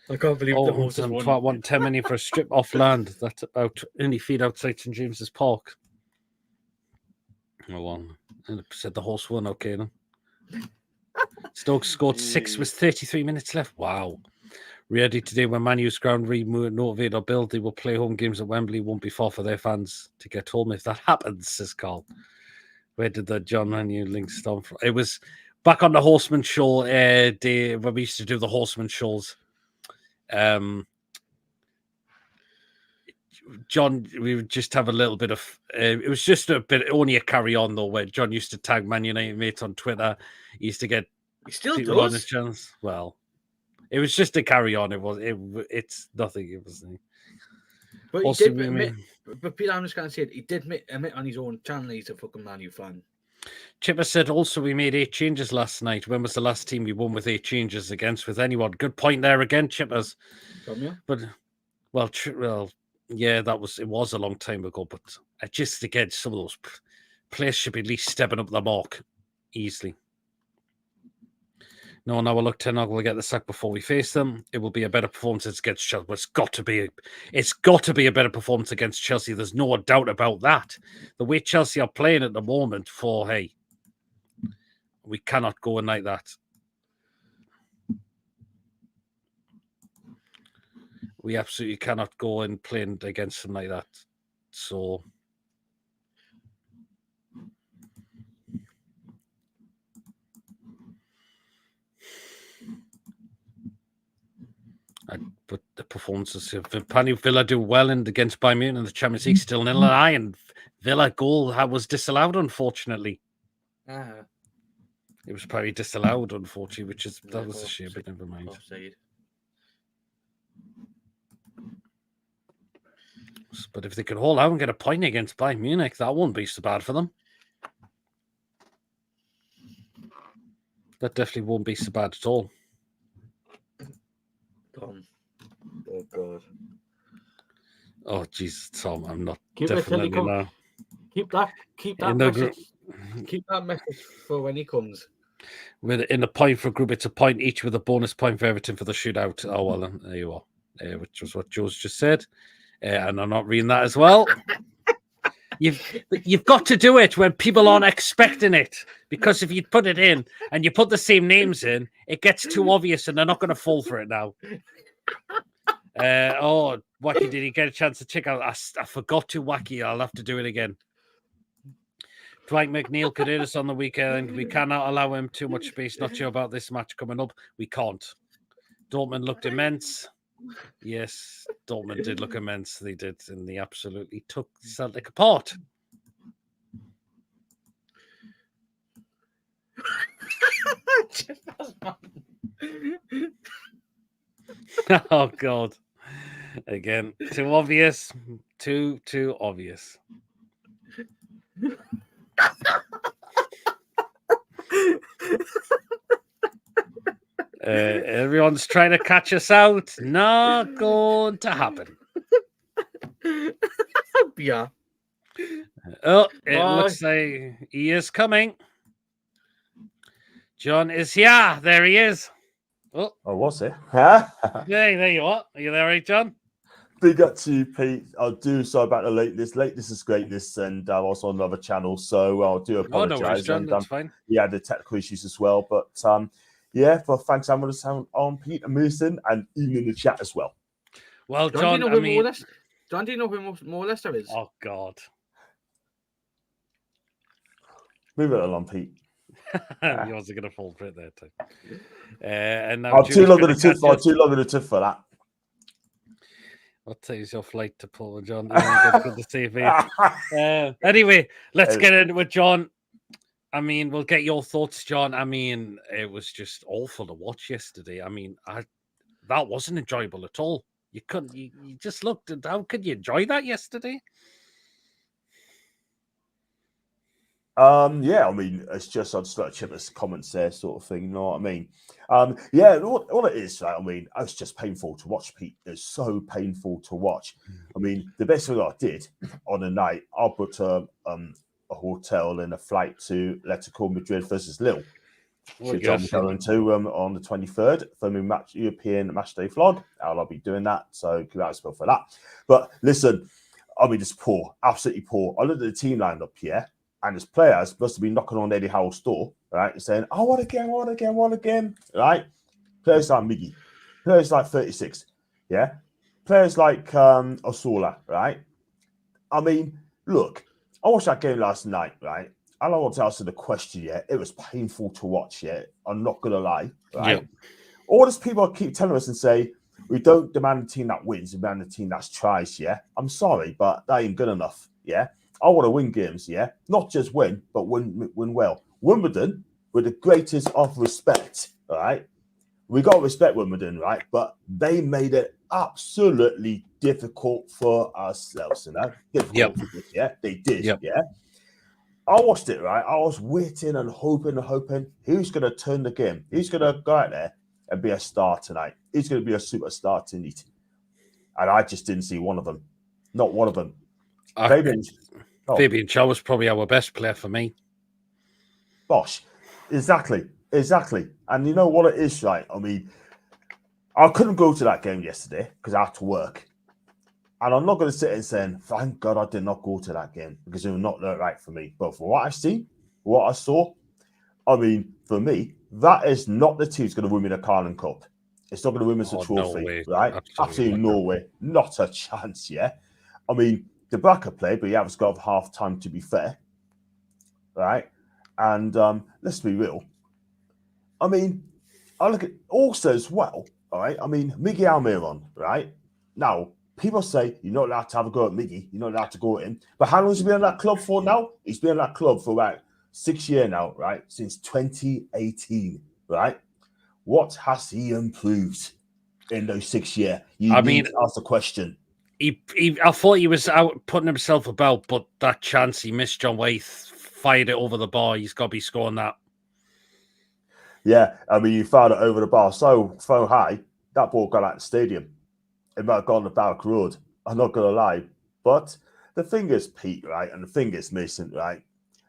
I can't believe the horse won. I want 10 million for a strip off land. That's about only feet outside St James's Park. Oh, well, and said the horse won. Okay, then. Stokes scored 6 with 33 minutes left. Wow. Ready today when Man U's ground remotivate or build, they will play home games at Wembley. Won't be far for their fans to get home if that happens, says Carl. Where did the John Manu link stop from? It was back on the Horseman show day when we used to do the Horseman shows. John, we would just have a little bit of it was just a bit only a carry on though, where John used to tag Man United mates on Twitter. He used to get people on his channels. Well, it was just a carry on. It's nothing. It was. But also, he did admit, but Peter, I'm just going to say it. He did admit on his own channel he's a fucking Man U fan. Chipper said also we made 8 changes last night. When was the last team we won with 8 changes against with anyone? Good point there again, Chippers. From you? But well, yeah, it was a long time ago. But just again, some of those players should be at least stepping up the mark easily. No, now we'll look Ten Hag will get the sack before we face them. It will be a better performance against Chelsea. It's got to be a better performance against Chelsea. There's no doubt about that. The way Chelsea are playing at the moment, we cannot go in like that. We absolutely cannot go in playing against them like that. So. But the performances of Villa do well against Bayern Munich in the Champions League, still 0-9, and Villa goal was disallowed, unfortunately. It was probably disallowed, unfortunately, that was a shame, but never mind. But if they could hold out and get a point against Bayern Munich, that won't be so bad for them. That definitely won't be so bad at all. Tom. Oh God. Oh Jesus, Tom, I'm not Keep definitely now. Keep that message for when he comes. In the point for group, it's a point each with a bonus point for Everton for the shootout. Oh, well, there you are, which was what Joe's just said. And I'm not reading that as well. You've got to do it when people aren't expecting it, because if you put it in and you put the same names in, it gets too obvious and they're not going to fall for it now. Wacky, did he get a chance to check out? I forgot to, Wacky. I'll have to do it again. Dwight McNeil could hit us on the weekend. We cannot allow him too much space. Not sure about this match coming up. We can't. Dortmund looked immense. Yes, Dortmund did look immense. They did, and they absolutely took Celtic apart. Oh, God. Again, too obvious. Too obvious. Everyone's trying to catch us out. Not going to happen. Yeah. Oh, it looks like he is coming. John is here. There he is. Oh, was it? Yeah, there you are. Are you there, right, John? Big up to you, Pete. I'll do so about the lateness. Lateness is greatness, and I'm also on another channel, so I do apologise. No worries, John. That's fine. Yeah, the technical issues as well, but yeah. Well, thanks, I'm going to sound on Pete and Mason, and even in the chat as well. Well, John, John, do you know who more Leicester is? Oh God. Move it along, Pete. He wasn't going to fall for it there too. And now I'm too long in the tooth for that. What time's your flight to Paul and John? Good to see you. Anyway, let's get into it, John. I mean, we'll get your thoughts, John. I mean, it was just awful to watch yesterday. I mean, that wasn't enjoyable at all. You couldn't. You just looked at how could you enjoy that yesterday? Yeah, I mean, it's just I'd just like to check this comments there, sort of thing. You know what I mean? Yeah, all it is, right? I mean, it's just painful to watch, Pete. It's so painful to watch. I mean, the best thing I did on the night, I booked a hotel and a flight to Atletico Madrid versus Lille. Which I'm going to on the 23rd for my European match day vlog. I'll be doing that, so congrats for that. But listen, I mean, it's poor, absolutely poor. I looked at the team lineup here. And his players must have been knocking on Eddie Howe's door, right? And saying, "Oh, what again, right?" Players like Miggy, players like 36, yeah? Players like Osola, right? I mean, look, I watched that game last night, right? I don't want to answer the question yet. It was painful to watch, yeah? I'm not going to lie, right? Yep. All these people keep telling us and say, we don't demand a team that wins, we demand a team that tries, yeah? I'm sorry, but that ain't good enough, yeah? I want to win games, yeah? Not just win, but win well. Wimbledon, with the greatest of respect, all right? We got to respect Wimbledon, right? But they made it absolutely difficult for ourselves, you know? Difficult, yeah? They did, yeah? I watched it, right? I was waiting and hoping who's going to turn the game? Who's going to go out there and be a star tonight? Who's going to be a superstar tonight? And I just didn't see one of them. Not one of them. Fabian Schär was probably our best player for me. Bosh. Exactly. And you know what it is, right? I mean, I couldn't go to that game yesterday because I had to work. And I'm not going to sit and saying, thank God I did not go to that game because it was not right for me. But for what I see, what I saw, I mean, for me, that is not the team that's going to win me the Carling Cup. It's not going to win us a trophy, right? Absolutely no way. Not a chance, yeah? I mean, the backup played, but he has got half time to be fair, right? And let's be real. I mean, I look at also as well, all right? I mean, Miguel Almiron, right? Now, people say you're not allowed to have a go at Miggy, you're not allowed to go at him. But how long has he been in that club for now? He's been in that club for about 6 years now, right? Since 2018, right? What has he improved in those 6 years? I mean, ask the question. I thought he was out putting himself about, but that chance he missed, John Waite fired it over the bar. He's got to be scoring that. Yeah, I mean, you fired it over the bar so high, that ball got out of the stadium. It might have gone to Barrack Road. I'm not going to lie. But the thing is, Pete, right, and the thing is, Mason, right,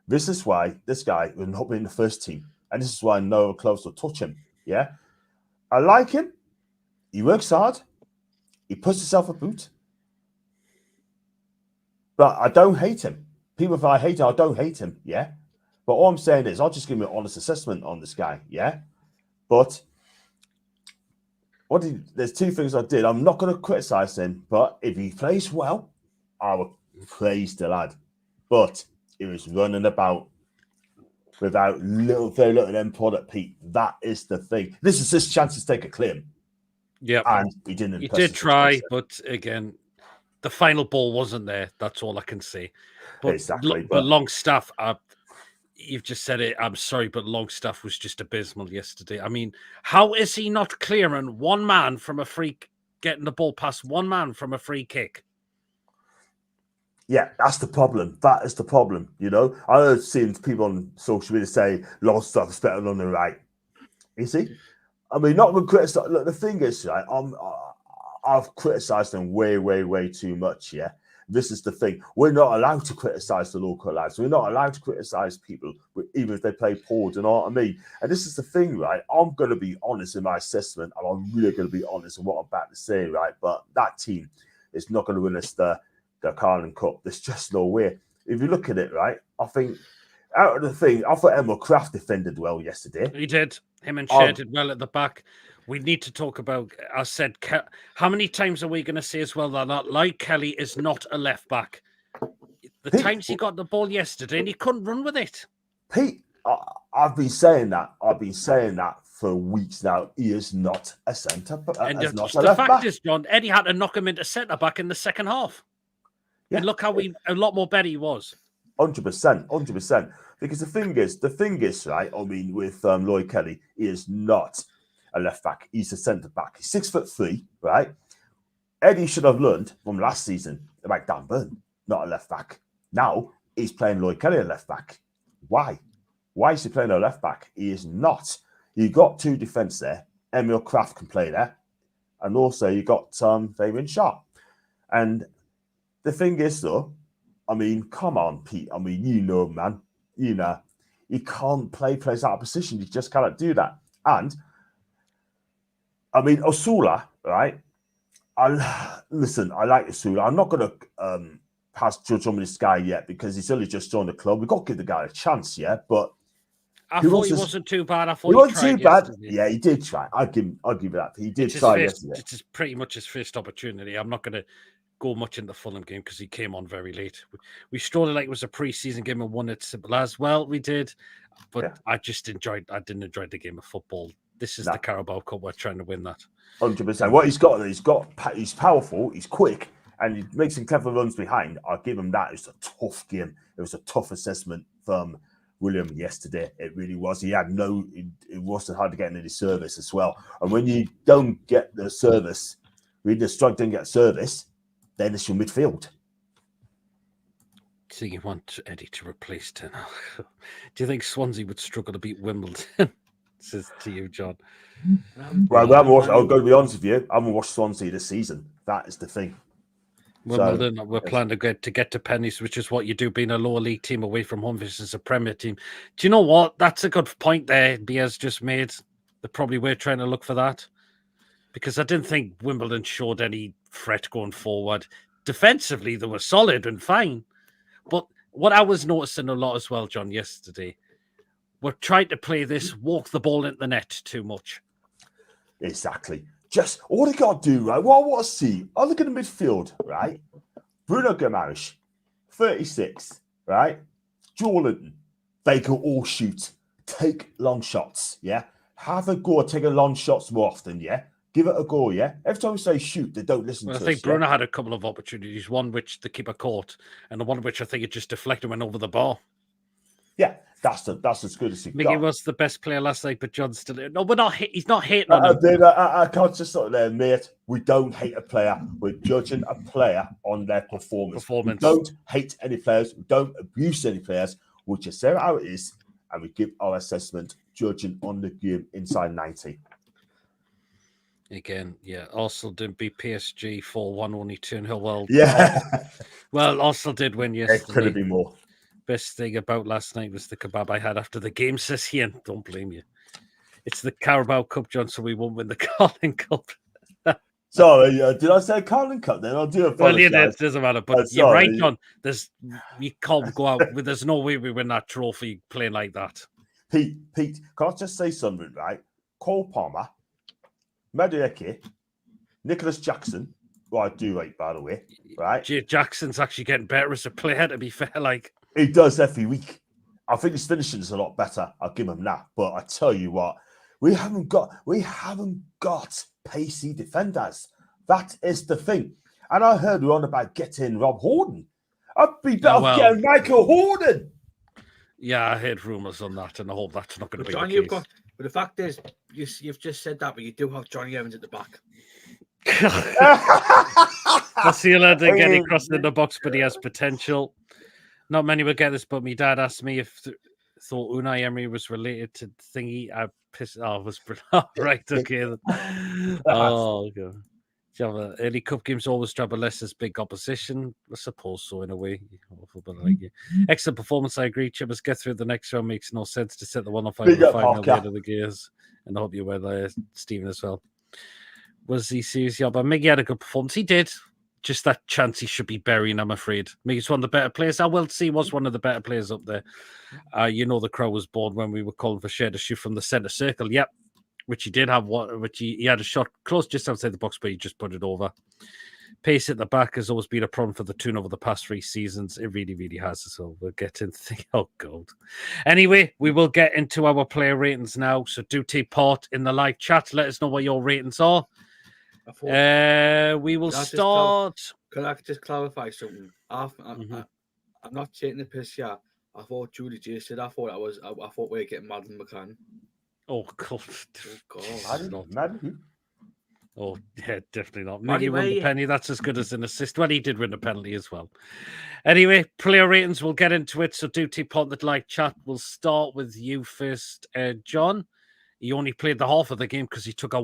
this is why this guy will not be in the first team. And this is why no clubs will touch him. Yeah. I like him. He works hard. He puts himself a boot. But I don't hate him. People, if I hate him, I don't hate him. Yeah. But all I'm saying is, I'll just give him an honest assessment on this guy. Yeah. But there's two things I did. I'm not going to criticize him, but if he plays well, I will praise the lad. But he was running about without very little input at Pete. That is the thing. This is his chance to take a claim. Yeah. And he didn't. He did try, but again, the final ball wasn't there. That's all I can say. But, exactly. But Longstaff, you've just said it. I'm sorry, but Longstaff was just abysmal yesterday. I mean, how is he not clearing one man from a free, getting the ball past one man from a free kick? Yeah, that's the problem. That is the problem. You know, I've seen people on social media say Longstaff is better on the right. You see, I mean, not going to criticize. Look, the thing is, right? I've criticized them way too much. Yeah, this is the thing. We're not allowed to criticize the local lads. We're not allowed to criticize people, even if they play poor. Do you know what I mean? And this is the thing, right? I'm going to be honest in my assessment, and I'm really going to be honest in what I'm about to say, right? But that team is not going to win us the Carling Cup. There's just no way. If you look at it, right, I think out of the thing, I thought Emil Kraft defended well yesterday. He did. Him and Schär did well at the back. We need to talk about, I said, how many times are we going to say as well that Lloyd Kelly is not a left back? The times he got the ball yesterday and he couldn't run with it. Pete, I've been saying that. I've been saying that for weeks now. He is not a centre. And the fact is, John, Eddie had to knock him into centre back in the second half. Yeah. And look how a lot more better he was. 100%. Because the thing is, right? I mean, with Lloyd Kelly, he is not a left back. He's a centre back. He's 6'3", right? Eddie should have learned from last season about Dan Burn, not a left back. Now he's playing Lloyd Kelly a left back. Why? Why is he playing a left back? He is not. You got two defence there. Emil Kraft can play there, and also you got Fabian Schär. And the thing is, though, I mean, come on, Pete. I mean, you know, man. You know, you can't play players out of position. You just cannot do that. And, I mean, Osula, right? Listen, I like Osula. I'm not going to pass judge on this guy yet because he's only just joined the club. We've got to give the guy a chance, yeah? But I thought he wasn't too bad. I thought he wasn't too bad. Yesterday. Yeah, he did try. I'll give you that. He did try yesterday. It's pretty much his first opportunity. I'm not going to go much in the Fulham game because he came on very late. We strode it like it was a pre-season game and won it simple as well. We did, but yeah. I didn't enjoy the game of football. This is the Carabao Cup. We're trying to win that. 100%. What he's powerful, he's quick, and he makes some clever runs behind. I'll give him that. It's a tough game. It was a tough assessment from William yesterday. It really was. He had it wasn't hard to get into the service as well. And when you don't get the service, when the strike don't get service, then it's your midfield. So you want Eddie to replace Ten? Do you think Swansea would struggle to beat Wimbledon? Says to you, John. Well, I'll go to be honest with you. I haven't watched Swansea this season. That is the thing. Wimbledon, we're planning to get to pennies, which is what you do being a lower league team away from home versus a Premier team. Do you know what? That's a good point there Bia's just made. They probably were trying to look for that. Because I didn't think Wimbledon showed any threat going forward. Defensively, they were solid and fine. But what I was noticing a lot as well, John, yesterday, we're trying to play this walk the ball into the net too much. Exactly. Just all they got to do, right? What I want to see, I look at the midfield, right? Bruno Guimaraes, 36, right? Joe Linton, they can all shoot. Take long shots, yeah? Have a go at taking long shots more often, yeah? Give it a go, yeah? Every time we say shoot, they don't listen to us. I think Bruno had a couple of opportunities, one which the keeper caught, and the one which I think it just deflected and went over the bar. Yeah, that's as good as he got. Miggy was the best player last night, but John's still... No, we're not. He's not hating on him. I can't just sort of there, mate. We don't hate a player. We're judging a player on their performance. We don't hate any players. We don't abuse any players. We just say how it is, and we give our assessment, judging on the game inside 90. Again, yeah, Arsenal didn't beat PSG 4-1, only 2-0. Well, well, Arsenal did win yesterday. It could have been more. Best thing about last night was the kebab I had after the game, says Ian. Don't blame you. It's the Carabao Cup, John, so we won't win the Carling Cup. Sorry, did I say Carling Cup then? I do apologize. Well, it doesn't matter, but you're right, John. You can't go out with. There's no way we win that trophy playing like that. Pete, can I just say something, right? Cole Palmer, Madueke, Nicholas Jackson, who I do rate, by the way, right? Jackson's actually getting better as a player, to be fair. Like, he does every week. I think his finishing is a lot better. I'll give him that. But I tell you what, we haven't got pacey defenders. That is the thing. And I heard we're on about getting Rob Horden. I'd be better off getting Michael Horden. Yeah, I heard rumours on that, and I hope that's not going to be Johnny, the case. But the fact is, you've just said that, but you do have Johnny Evans at the back. I see a lad getting crossed in the box, but he has potential. Not many will get this, but my dad asked me if thought Unai Emery was related to Thingy. I pissed off. Was right, okay. Oh, God. Early cup games always trouble Leicester's big opposition. I suppose so, in a way. Excellent performance, I agree. Chippers get through the next round makes no sense to set the 105 and 5 0 of the gears. And I hope you were there, Stephen, as well. Was he serious? Yeah, but Miggy had a good performance. He did. Just that chance he should be burying, I'm afraid. Miggy's one of the better players. I will see, was one of the better players up there. The crowd was bored when we were calling for Schär to shoot from the centre circle. Yep. Which he did have, which he had a shot close just outside the box, but he just put it over. Pace at the back has always been a problem for the Toon over the past 3 seasons. It really, really has. So we'll get into oh, God. Anyway, we will get into our player ratings now. So do take part in the live chat. Let us know what your ratings are. We will start. Can I just clarify something? I'm not taking the piss here. I thought Julie J said. I thought we were getting Madeline McCann. Oh God! Madden. Oh yeah, definitely not. Maggie won the penny. That's as good as an assist. Well, he did win a penalty as well. Anyway, player ratings. We'll get into it. So do take part in the live chat. We'll start with you first, John. He only played the half of the game because he took a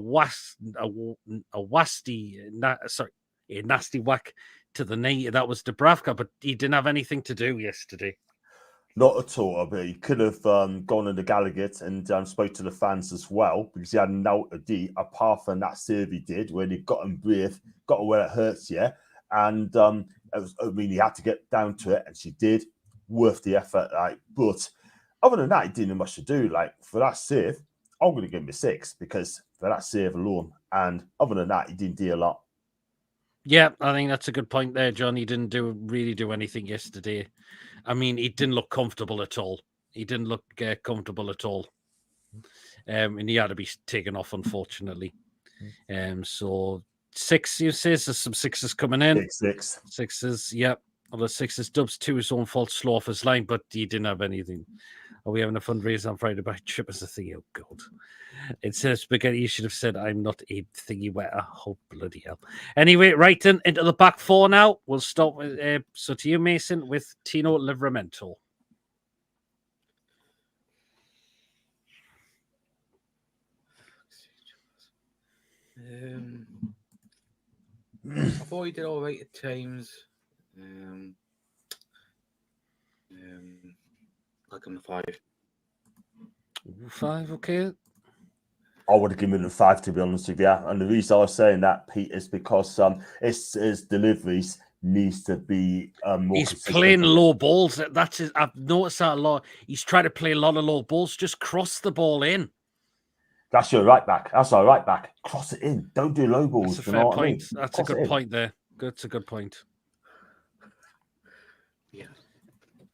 nasty whack to the knee. That was Dubravka, but he didn't have anything to do yesterday. Not at all. But he could have gone in the Gallagher and spoke to the fans as well because he had no idea apart from that save he did when he got him brave, got where it hurts, yeah. And he had to get down to it, and she did. Worth the effort, But other than that, he didn't have much to do. For that save, I'm going to give him a 6 because for that save alone, and other than that, he didn't do a lot. Yeah, I think that's a good point there, John. He didn't really do anything yesterday. I mean, he didn't look comfortable at all. And he had to be taken off, unfortunately. So 6, you say? There's some 6s coming in. 6. 6s, yep. Well, the 6s. Dubs 2 his own fault, slow off his line, but he didn't have anything. Are we having a fundraiser on Friday by Chip as a thing? Oh, God. It says spaghetti. You should have said, I'm not a thingy wetter. Oh, bloody hell. Anyway, right into the back 4 now. We'll start with, so to you, Mason, with Tino Livramento. I thought he did all right at times. I'll give him a 5. 5, okay. I would have given him a 5, to be honest with you. And the reason I was saying that, Pete, is because his deliveries needs to be more. He's playing low balls. That's his, I've noticed that a lot. He's trying to play a lot of low balls. Just cross the ball in. That's your right back. That's our right back. Cross it in. Don't do low balls. That's a fair point. That's a good point there. That's a good point. Yeah.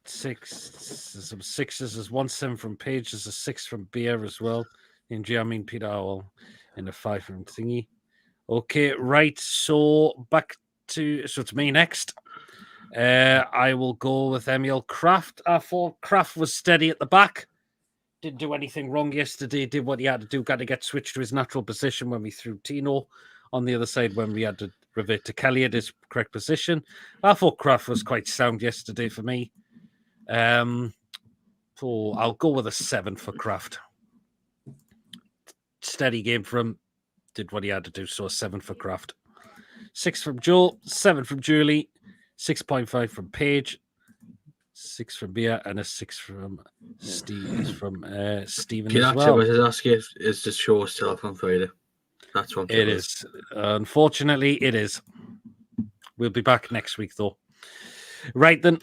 6. There's some 6s. There's 1 7 from Page. There's a 6 from Beer as well. In Jamin Peter Howell and a 5 from Thingy. Okay, right. So back to it's me next. I will go with Emil Kraft. I thought Kraft was steady at the back. Didn't do anything wrong yesterday. Did what he had to do. Got to get switched to his natural position when we threw Tino on the other side when we had to revert to Kelly at his correct position. I thought Kraft was quite sound yesterday for me. So I'll go with a 7 for Kraft. Steady game for him. Did what he had to do. So a 7 for Kraft. 6 from Joe. 7 from Julie. 6.5 from Paige. 6 from Bia, and a 6 from Stephen Can as I well. ask you, is the show still up on Friday? That's what It is. Unfortunately, it is. We'll be back next week, though. Right then,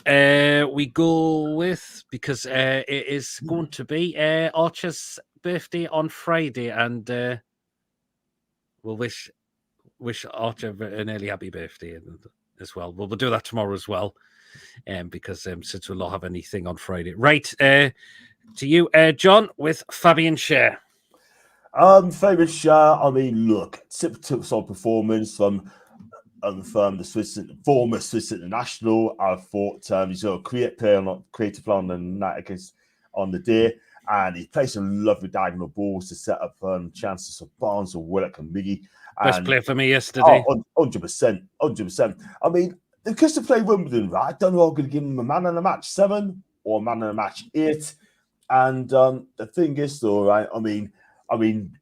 we go with, because it is going to be Archer's birthday on Friday, and we'll wish Archer an early happy birthday as well. We'll do that tomorrow as well, because since we'll not have anything on Friday. Right, to you, John, with Fabian Schär. Fabian Schär, I mean, look, typical performance from the former Swiss international. I thought he's got a creative play on the night against on the day, and he plays some lovely diagonal balls to set up chances of Barnes and Willock and Miggy. Best player for me yesterday. 100%. I mean, because to play Wimbledon, right? I don't know if I'm going to give him a man in the match 7 or a man in the match 8. And the thing is, though, right? I mean,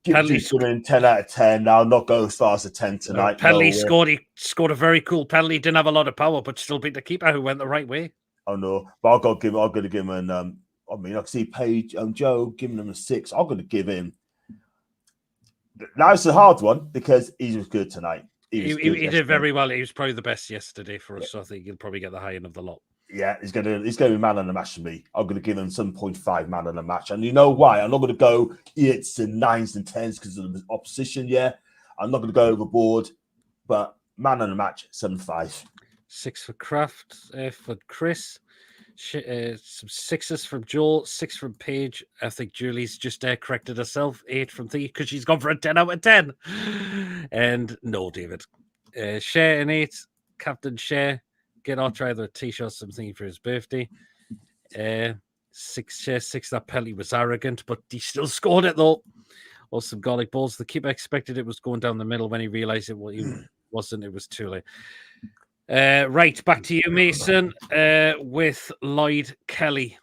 give him 10 out of 10 now, not go as far as a 10 tonight. Penley scored. He scored a very cool penalty. Didn't have a lot of power, but still beat the keeper who went the right way. I know, but I'm going to give him an. I mean, I can see Paige Joe giving him a 6. I'm going to give him. Now it's a hard one because he was good tonight. He did very well. He was probably the best yesterday for us. So I think he'll probably get the high end of the lot. Yeah, he's going to be man in the match for me. I'm going to give him 7.5 man in the match. And you know why? I'm not going to go 8s and 9s and 10s because of the opposition. Yeah, I'm not going to go overboard. But man in the match, 7.5. 6 for Kraft, for Chris. Some 6s from Joel, 6 from Paige. I think Julie's just corrected herself. 8 from Thea because she's gone for a 10 out of 10. And no, David. Schär an 8. Captain Schär. Get Archer either a t-shirt or something for his birthday. 6 Schär, 6. That penalty was arrogant, but he still scored it though. Or some garlic balls. The keeper expected it was going down the middle when he realised it wasn't. It was too late. Right, back to you, Mason, with Lloyd Kelly.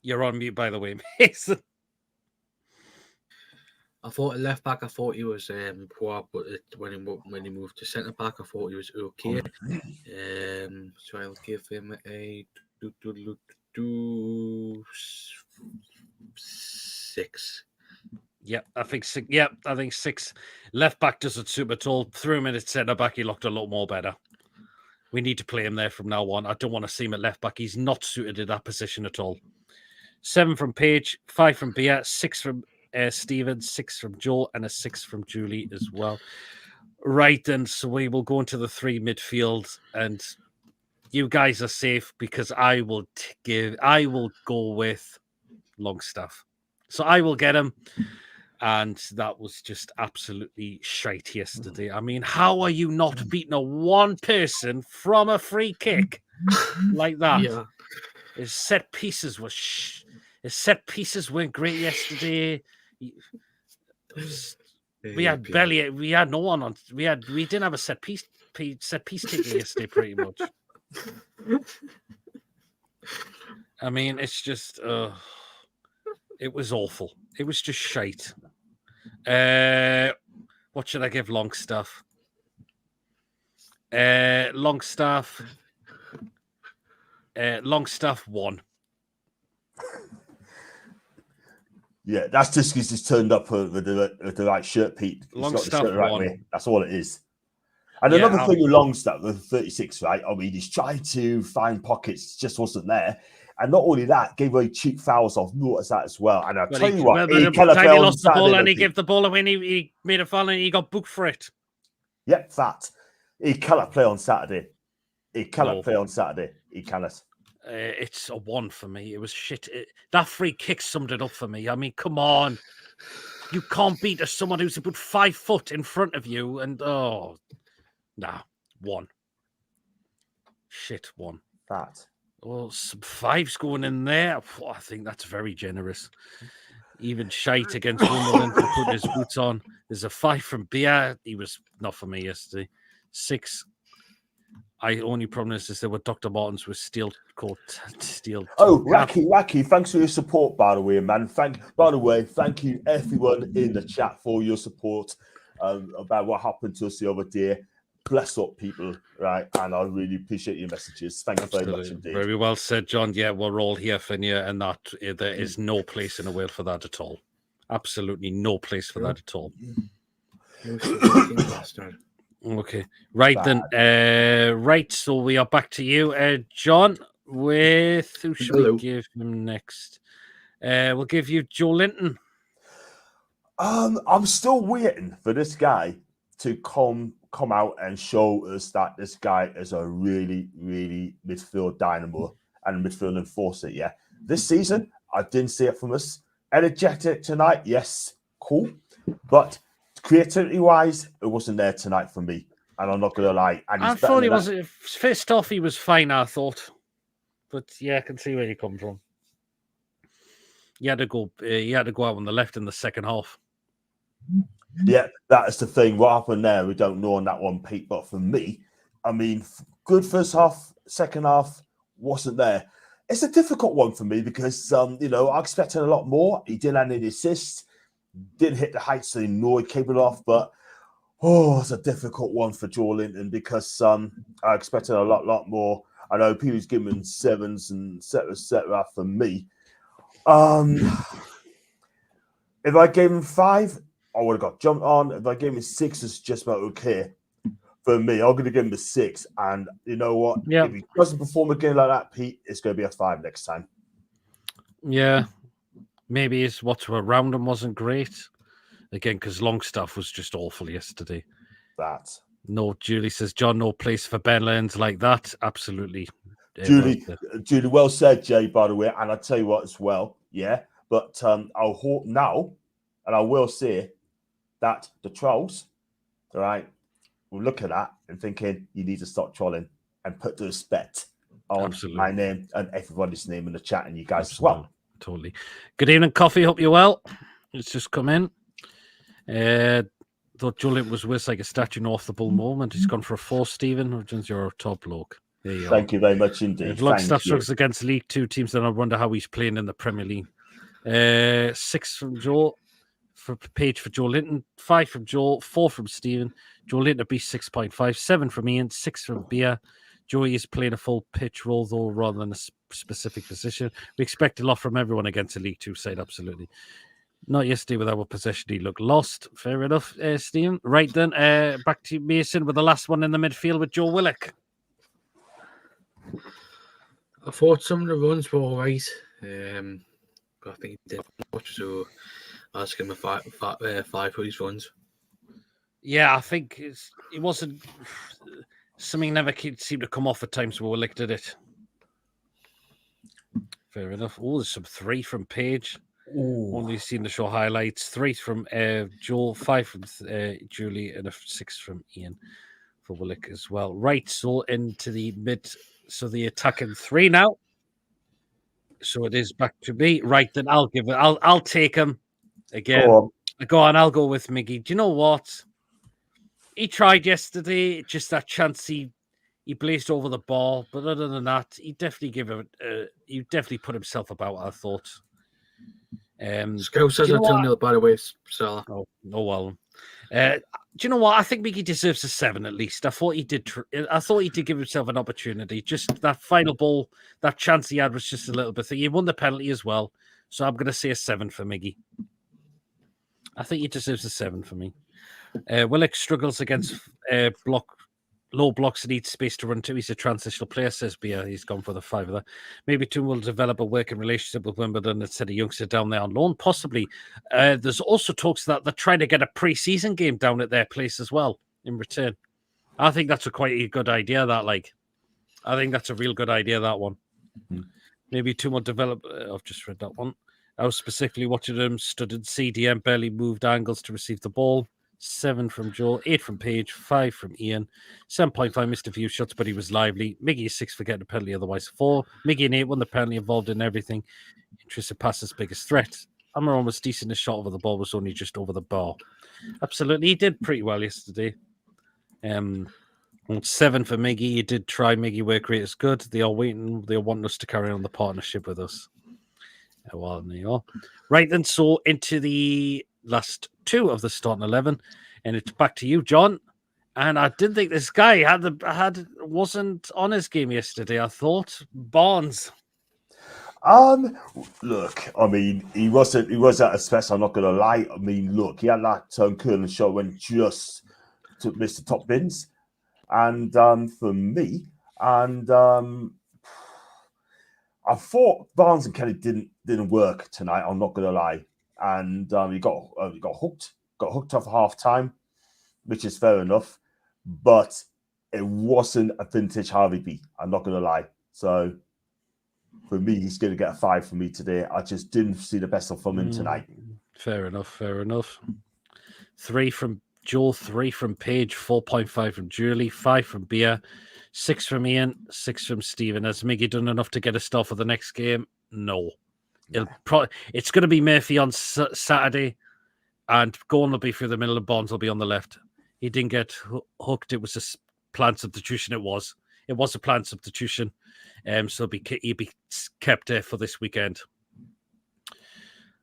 You're on mute, by the way, Mason. I thought at left back, I thought he was poor, but when he moved to centre back, I thought he was okay. So I'll give him a 6. Yep, I think 6. Yep, I think 6. Left back doesn't suit at all. Threw him in at centre back, he looked a lot more better. We need to play him there from now on. I don't want to see him at left back. He's not suited in that position at all. 7 from Paige, 5 from Bia, 6 from Stephen, 6 from Joel, and a 6 from Julie as well. Right, then, so we will go into the 3 midfield, and you guys are safe because I will go with Longstaff. So I will get him. And that was just absolutely shite yesterday. I mean, how are you not beating a one person from a free kick like that? Yeah. His set pieces weren't great yesterday. We had no one on. We didn't have a set piece taker yesterday, pretty much. I mean, it's just it was awful. It was just shite. What should I give Longstaff? Longstaff 1. Yeah, that's just because he's turned up with the right shirt, Pete. He's got the shirt the right way. That's all it is. And another thing with Longstaff, the 36, right? I mean, he's trying to find pockets, just wasn't there. And not only that, gave away cheap fouls. I've noticed that as well. And I'll tell you what, he lost the ball and he gave the ball away and he made a foul and he got booked for it. Yep, that. He cannot play on Saturday. He cannot. It's a 1 for me. It was shit. That free kick summed it up for me. I mean, come on. You can't beat someone who's about 5 foot in front of you. And, 1. Shit, 1. That. Well, some 5s going in there. I think that's very generous. Even shite against Wimbledon for putting his boots on. There's a 5 from Bia. He was not for me yesterday. 6. I only problem is there were Dr. Martens with steel. Oh, Wacky, thanks for your support, by the way, man. Thank you everyone in the chat for your support about what happened to us the other day. bless up people, right? And I really appreciate your messages. Thank you very much indeed. Very well said, John. Yeah, we're all here for you, and that there is no place in the world for that at all. Absolutely no place for that at all. Okay, right then. Right, so we are back to you, John. With who should we give him next? We'll give you Joe Linton. I'm still waiting for this guy to come out and show us that this guy is a really, really midfield dynamo and midfield enforcer. Yeah, this season I didn't see it from us. Energetic tonight, yes, cool, but creativity wise, it wasn't there tonight for me. And I'm not gonna lie. And I thought he was first off. He was fine. I thought, but yeah, I can see where you come from. He had to go. He had to go out on the left in the second half. Yeah, that is the thing. What happened there, we don't know on that one, Pete. But for me, I mean, good first half, second half wasn't there. It's a difficult one for me because, I expected a lot more. He didn't have any assists, didn't hit the heights that he knew he capable of. But, it's a difficult one for Joe Linton because I expected a lot more. I know people's giving 7s and etc. For me. If I gave him 5, I would have got jumped on. If I gave him 6, it's just about okay. For me, I'm going to give him a 6. And you know what? Yeah. If he doesn't perform again like that, Pete, it's going to be a 5 next time. Yeah. Maybe his what's around him wasn't great. Again, because Longstaff was just awful yesterday. No, Julie says, John, no place for Ben Lenz like that. Absolutely. Julie, well said, Jay, by the way. And I'll tell you what as well. Yeah. But I'll hope now, and I will say that the trolls, all right, will look at that and thinking you need to stop trolling and put the respect on my name and everybody's name in the chat and you guys as well. Totally. Good evening, Coffee. Hope you're well. It's just come in. Thought Julian was with like a statue off the ball moment. He's gone for a 4, Stephen. You're a top bloke. There you Thank you very much indeed. If Longstaff struggles against League 2 teams, then I wonder how he's playing in the Premier League. 6 from Joe, for Page for Joe Linton, 5 from Joe, 4 from Stephen. Joe Linton to be 6.5, 7 from Ian, 6 from Bia. Joey is playing a full pitch role though, rather than a specific position. We expect a lot from everyone against a League 2 side, absolutely. Not yesterday with our possession, he looked lost. Fair enough, Stephen. Right then, back to Mason with the last one in the midfield with Joe Willock. I thought some of the runs were all right. But I think he did much, so I'll just give him a 5 for his runs. Yeah, I think it wasn't something never seemed to come off at times where we looked at it. Fair enough. Oh, there's some 3 from Page. Only seen the show highlights. 3 from Joe, 5 from Julie, and a 6 from Ian for Willock as well. Right, so into the mid, so the attacking 3 now. So it is back to me. Right, then I'll give it. I'll take him again. Go on, I'll go with Miggy. Do you know what? He tried yesterday. Just that chance he blazed over the ball. But other than that, he definitely he definitely put himself about, I thought. Scout says a 2-0, by the way, Salah. Oh, well. Do you know what? I think Miggy deserves a 7 at least. I thought he did. I thought he did give himself an opportunity. Just that final ball, that chance he had was just a little bit. He won the penalty as well, so I'm going to say a 7 for Miggy. I think he deserves a 7 for me. Willock struggles against low blocks and needs space to run to. He's a transitional player, says Bia. He's gone for the 5 of that. Maybe Toon will develop a working relationship with Wimbledon instead of youngster down there on loan. Possibly. There's also talks that they're trying to get a pre-season game down at their place as well in return. I think that's quite a good idea, I think that's a real good idea, that one. Mm-hmm. Maybe Toon will develop... I've just read that one. I was specifically watching him, stood in CDM, barely moved angles to receive the ball. 7 from Joe, 8 from Page, 5 from Ian, 7.5 missed a few shots, but he was lively. Miggy is 6 for getting a penalty, otherwise 4. Miggy and 8 won the penalty, involved in everything. Interested passes biggest threat. Amaron was decent. The shot over the ball was only just over the bar. Absolutely, he did pretty well yesterday. 7 for Miggy. He did try. Miggy work rate is good. They are waiting. They are wanting us to carry on the partnership with us. Well, there you are. Right then, so into the last 2 of the starting 11, and it's back to you, John. And I didn't think this guy wasn't on his game yesterday. I thought Barnes. Look, I mean, he wasn't at his best. I'm not gonna lie. I mean, look, he had that curling shot when just to miss the top bins, and for me, and I thought Barnes and Kelly didn't work tonight. I'm not gonna lie, and he got hooked off half time, which is fair enough, but it wasn't a vintage Harvey B. I'm not gonna lie. So for me, he's going to get a 5 from me today. I just didn't see the best of him tonight. Fair enough. 3 from Joel, 3 from Paige, 4.5 from Julie, 5 from Bia, 6 from Ian, 6 from Stephen. Has Miggy done enough to get a start for the next game? No. It's going to be Murphy on Saturday, and Gordon will be through the middle, and Bonds will be on the left. He didn't get hooked. It was a planned substitution. It was a planned substitution. So he'll be kept there for this weekend.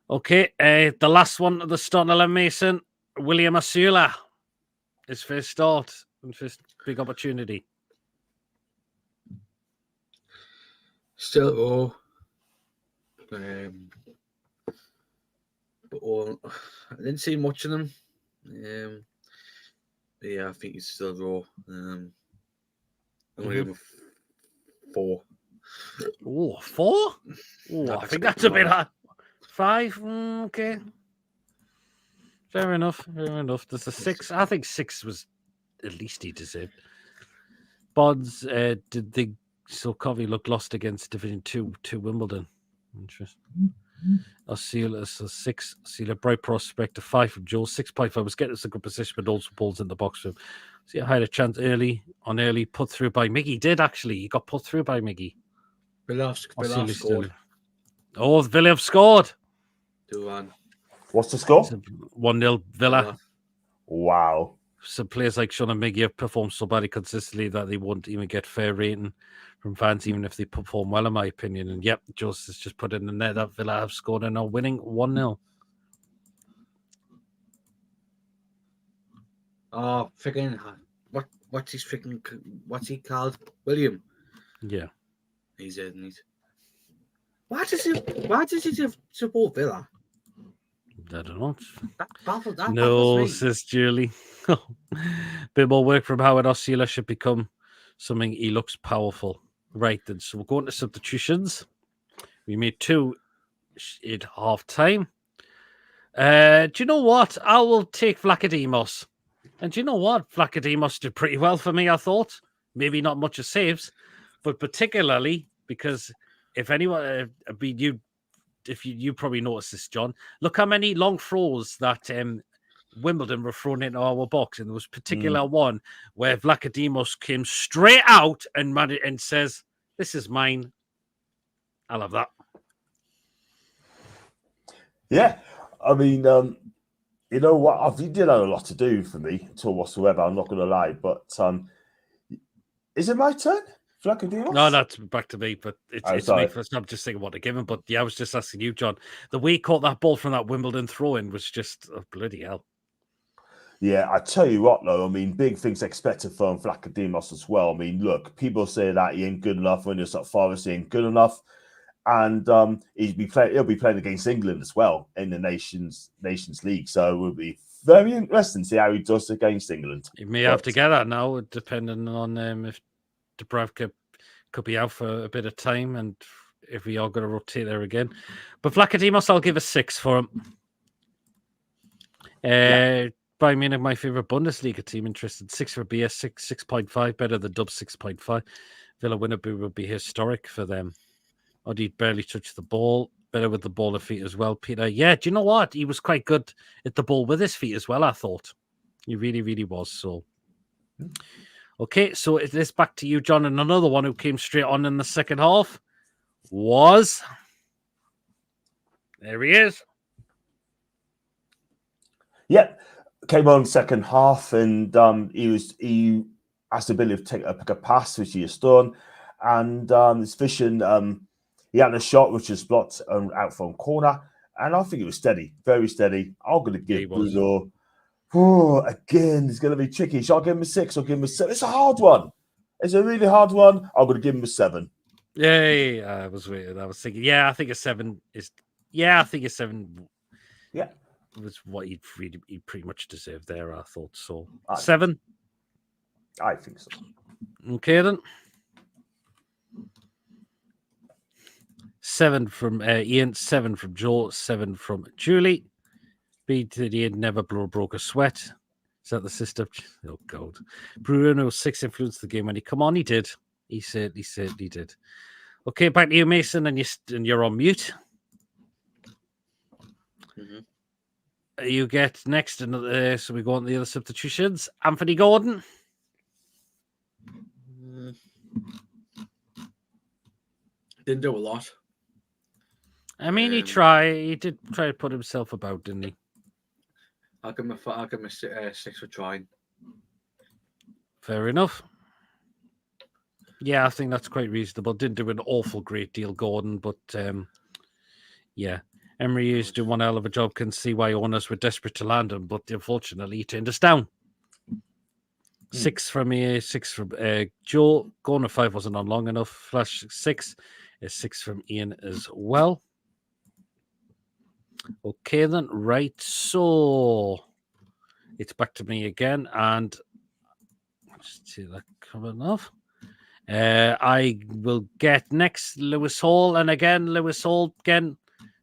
Okay, the last one of the starting 11, Mason, William Asula. His first start and first big opportunity. Still but I didn't see much of them. I think he's still raw. I'm going to give him 4. Oh, 4? Oh, I think that's a bit high. 5? Okay. Fair enough. There's a 6. I think 6 was at least he deserved. Bonds, so Covey looked lost against Division 2 to Wimbledon. Interesting. Osceola, so 6. Osceola, bright prospect, a 5 from Joel, 6.5 was getting us a good position, but also balls in the box for him. See, I had a chance early, put through by Miggy. He did actually. He got put through by Miggy. Villa scored. Oh, Villa have scored. 2-1. What's the score? 1-0 Villa. Wow. Some players like Sean and Miggy have performed so badly consistently that they won't even get fair rating from fans, even if they perform well, in my opinion. And yep, Justice just put in the net that Villa have scored and are winning 1-0. Oh, freaking what's he called? William. Yeah. He's in it. Why does he support Villa? I don't know. That no, says Julie. Bit more work from Howard. Osceola should become something. He looks powerful. Right then, so we're going to substitutions. We made 2 at half time. Do you know what? I will take Vlachodimos. And do you know what? Vlachodimos did pretty well for me, I thought. Maybe not much of saves, but particularly because if anyone, you probably noticed this, John. Look how many long throws that Wimbledon were thrown into our box, and there was particular one where Vlachodimos came straight out and says, "This is mine." I love that. Yeah, I mean, you know what? He did have a lot to do for me, to whatsoever. I'm not going to lie, but is it my turn? Vlachodimos? No, that's back to me, but it's me first. I'm just thinking what to give him, but yeah, I was just asking you, John. The way he caught that ball from that Wimbledon throw-in was just bloody hell. Yeah, I tell you what, though. I mean, big things expected from Vlachodimos as well. I mean, look, people say that he ain't good enough when he's at Forest, he ain't good enough, and he'll be playing against England as well in the Nations League. So it will be very interesting to see how he does against England. He may have to get that now, depending on if Dubravka could be out for a bit of time, and if we are going to rotate there again. But Vlachodimos, I'll give a 6 for him. Bayern Munich, my favourite Bundesliga team, interested. 6 for BS, 6.5, better than Dub 6.5. Villa Winnaby would be historic for them. Odi barely touched the ball, better with the ball of feet as well. Peter, yeah, do you know what? He was quite good at the ball with his feet as well, I thought. He really, really was. So, okay, so it is back to you, John, and another one who came straight on in the second half was... There he is. Yep. Came on second half, and he has the ability to pick a pass, which he has done, and his vision. He had a shot which was blocked out from corner, and I think it was steady, very steady. I'm going to give Bruno Oh, again, it's going to be tricky. Shall I give him a 6 or give him a 7? It's a hard one. It's a really hard one. I'm going to give him a 7. Yeah, I was weird. I was thinking, I think a 7 is. Yeah, I think a 7. Yeah, was what he pretty much deserved there. I thought so. 7. 7. I think so. Okay then. 7 from Ian. 7 from Joe. 7 from Julie. Beat that he had never broke a sweat. Is that the sister? Oh God. Bruno 6 influenced the game when he come on. He did. He certainly did. Okay, back to you, Mason, and you're on mute. Mm-hmm. You get next another. So we go on the other substitutions. Anthony Gordon. Didn't do a lot. I mean, he did try to put himself about, didn't he? I'll give him a 6 for trying. Fair enough. Yeah, I think that's quite reasonable. Didn't do an awful great deal, Gordon, but yeah. Emery is doing one hell of a job. Can see why owners were desperate to land him, but unfortunately he turned us down. 6 from me, 6 from Joe. Going to 5 wasn't on long enough. Flash 6 is 6 from Ian as well. Okay then, right. So it's back to me again, and just see that coming off. I will get next Lewis Hall, and again Lewis Hall again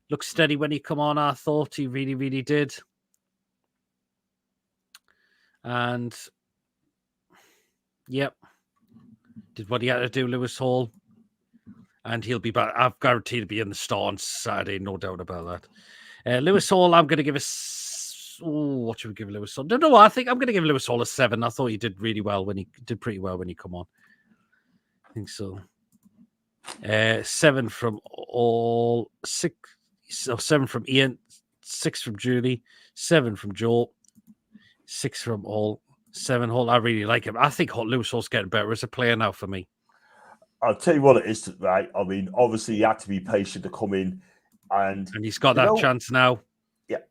looked steady when he come on. I thought he really did, and yep, did what he had to do. Lewis Hall, and he'll be back. I've guaranteed to be in the start on Saturday, no doubt about that. Lewis Hall, I'm going to give what should we give Lewis Hall? No, I think I'm going to give Lewis Hall a 7. I thought he did pretty well when he come on. I think so. 7 from all 6. So 7 from Ian, 6 from Julie, 7 from Joe, 6 from all, 7 Hall. I really like him. I think Lewis Hall's getting better as a player now for me. I'll tell you what it is, right? I mean, obviously, you had to be patient to come in. And he's got that chance now. Yeah.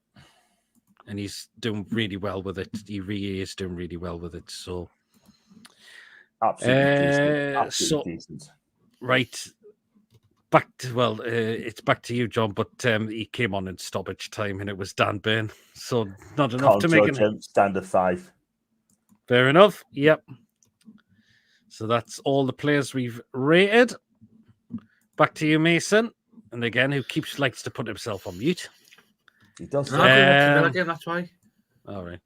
And he's doing really well with it. He really is doing really well with it. So, absolutely decent. Right. It's back to you, John, but he came on in stoppage time and it was Dan Burn. So, not enough to make him. Standard 5. Fair enough. Yep. So, that's all the players we've rated. Back to you, Mason. And again, who likes to put himself on mute. He does. That's why. All right.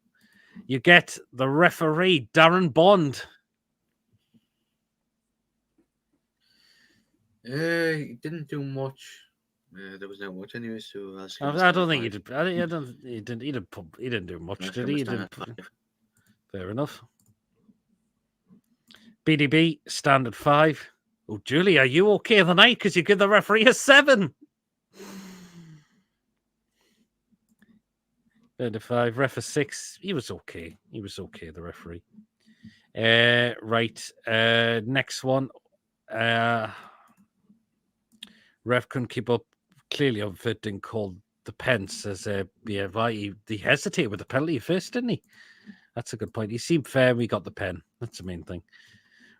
You get the referee, Darren Bond. He didn't do much. There was not much anyway. So I don't think he did. He didn't do much, did he? Fair enough. BDB standard 5. Oh, Julie, are you okay tonight? Because you give the referee a 7. Standard 5, ref a 6. He was okay. The referee. Right. Next one. Ref couldn't keep up. Clearly unfit and called the Pence as a BFI. He hesitated with the penalty first, didn't he? That's a good point. He seemed fair. We got the pen. That's the main thing.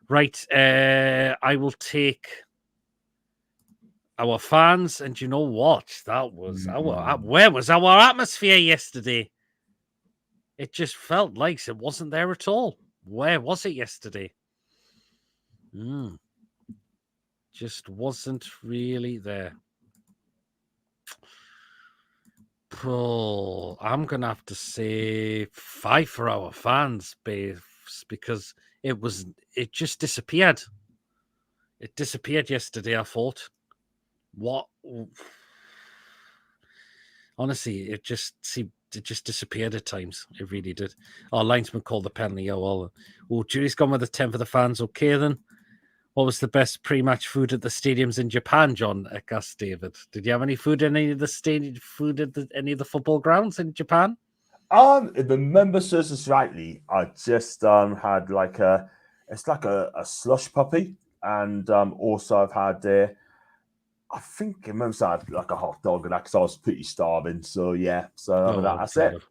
Right. I will take our fans. And you know what? That was where was our atmosphere yesterday? It just felt like it wasn't there at all. Where was it yesterday? Just wasn't really there. Oh, I'm going to have to say 5 for our fans, because it just disappeared. It disappeared yesterday, I thought. What? Honestly, it just disappeared at times. It really did. Our linesman called the penalty. Julie's gone with the 10 for the fans. Okay, then. What was the best pre-match food at the stadiums in Japan, John? Asked David. Did you have any food at any of the any of the football grounds in Japan? If the member serves us rightly, I just had like a slush puppy, and also I've had I think I remember I had like a hot dog and that because I was pretty starving. So yeah, that's it.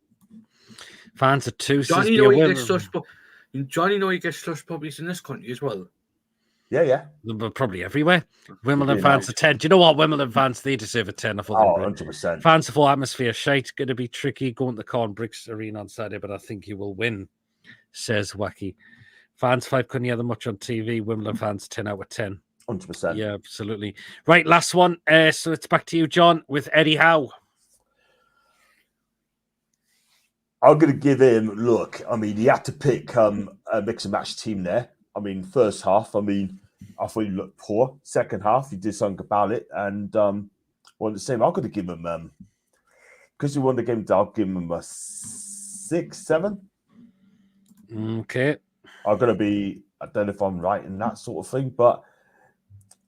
Fans at 2. Johnny, know he gets slush. Johnny, know he gets slush puppies in this country as well. Yeah. But probably everywhere. Wimbledon fans are 10. Do you know what? Wimbledon fans, they deserve a 10. 100%. Fans full atmosphere. Shite. Going to be tricky going to the Cornbricks Arena on Saturday, but I think he will win, says Wacky. Fans 5 couldn't hear them much on TV. Wimbledon fans 10 out of 10. 100%. Yeah, absolutely. Right, last one. So it's back to you, John, with Eddie Howe. I'm going to give him, look, I mean, he had to pick a mix and match team there. I mean, first half, I thought he looked poor. Second half, he did something about it. And well, the same, I'm going to give him, because he won the game, I'll give him a 6, 7. Okay. I'm going to be, I don't know if I'm right in that sort of thing, but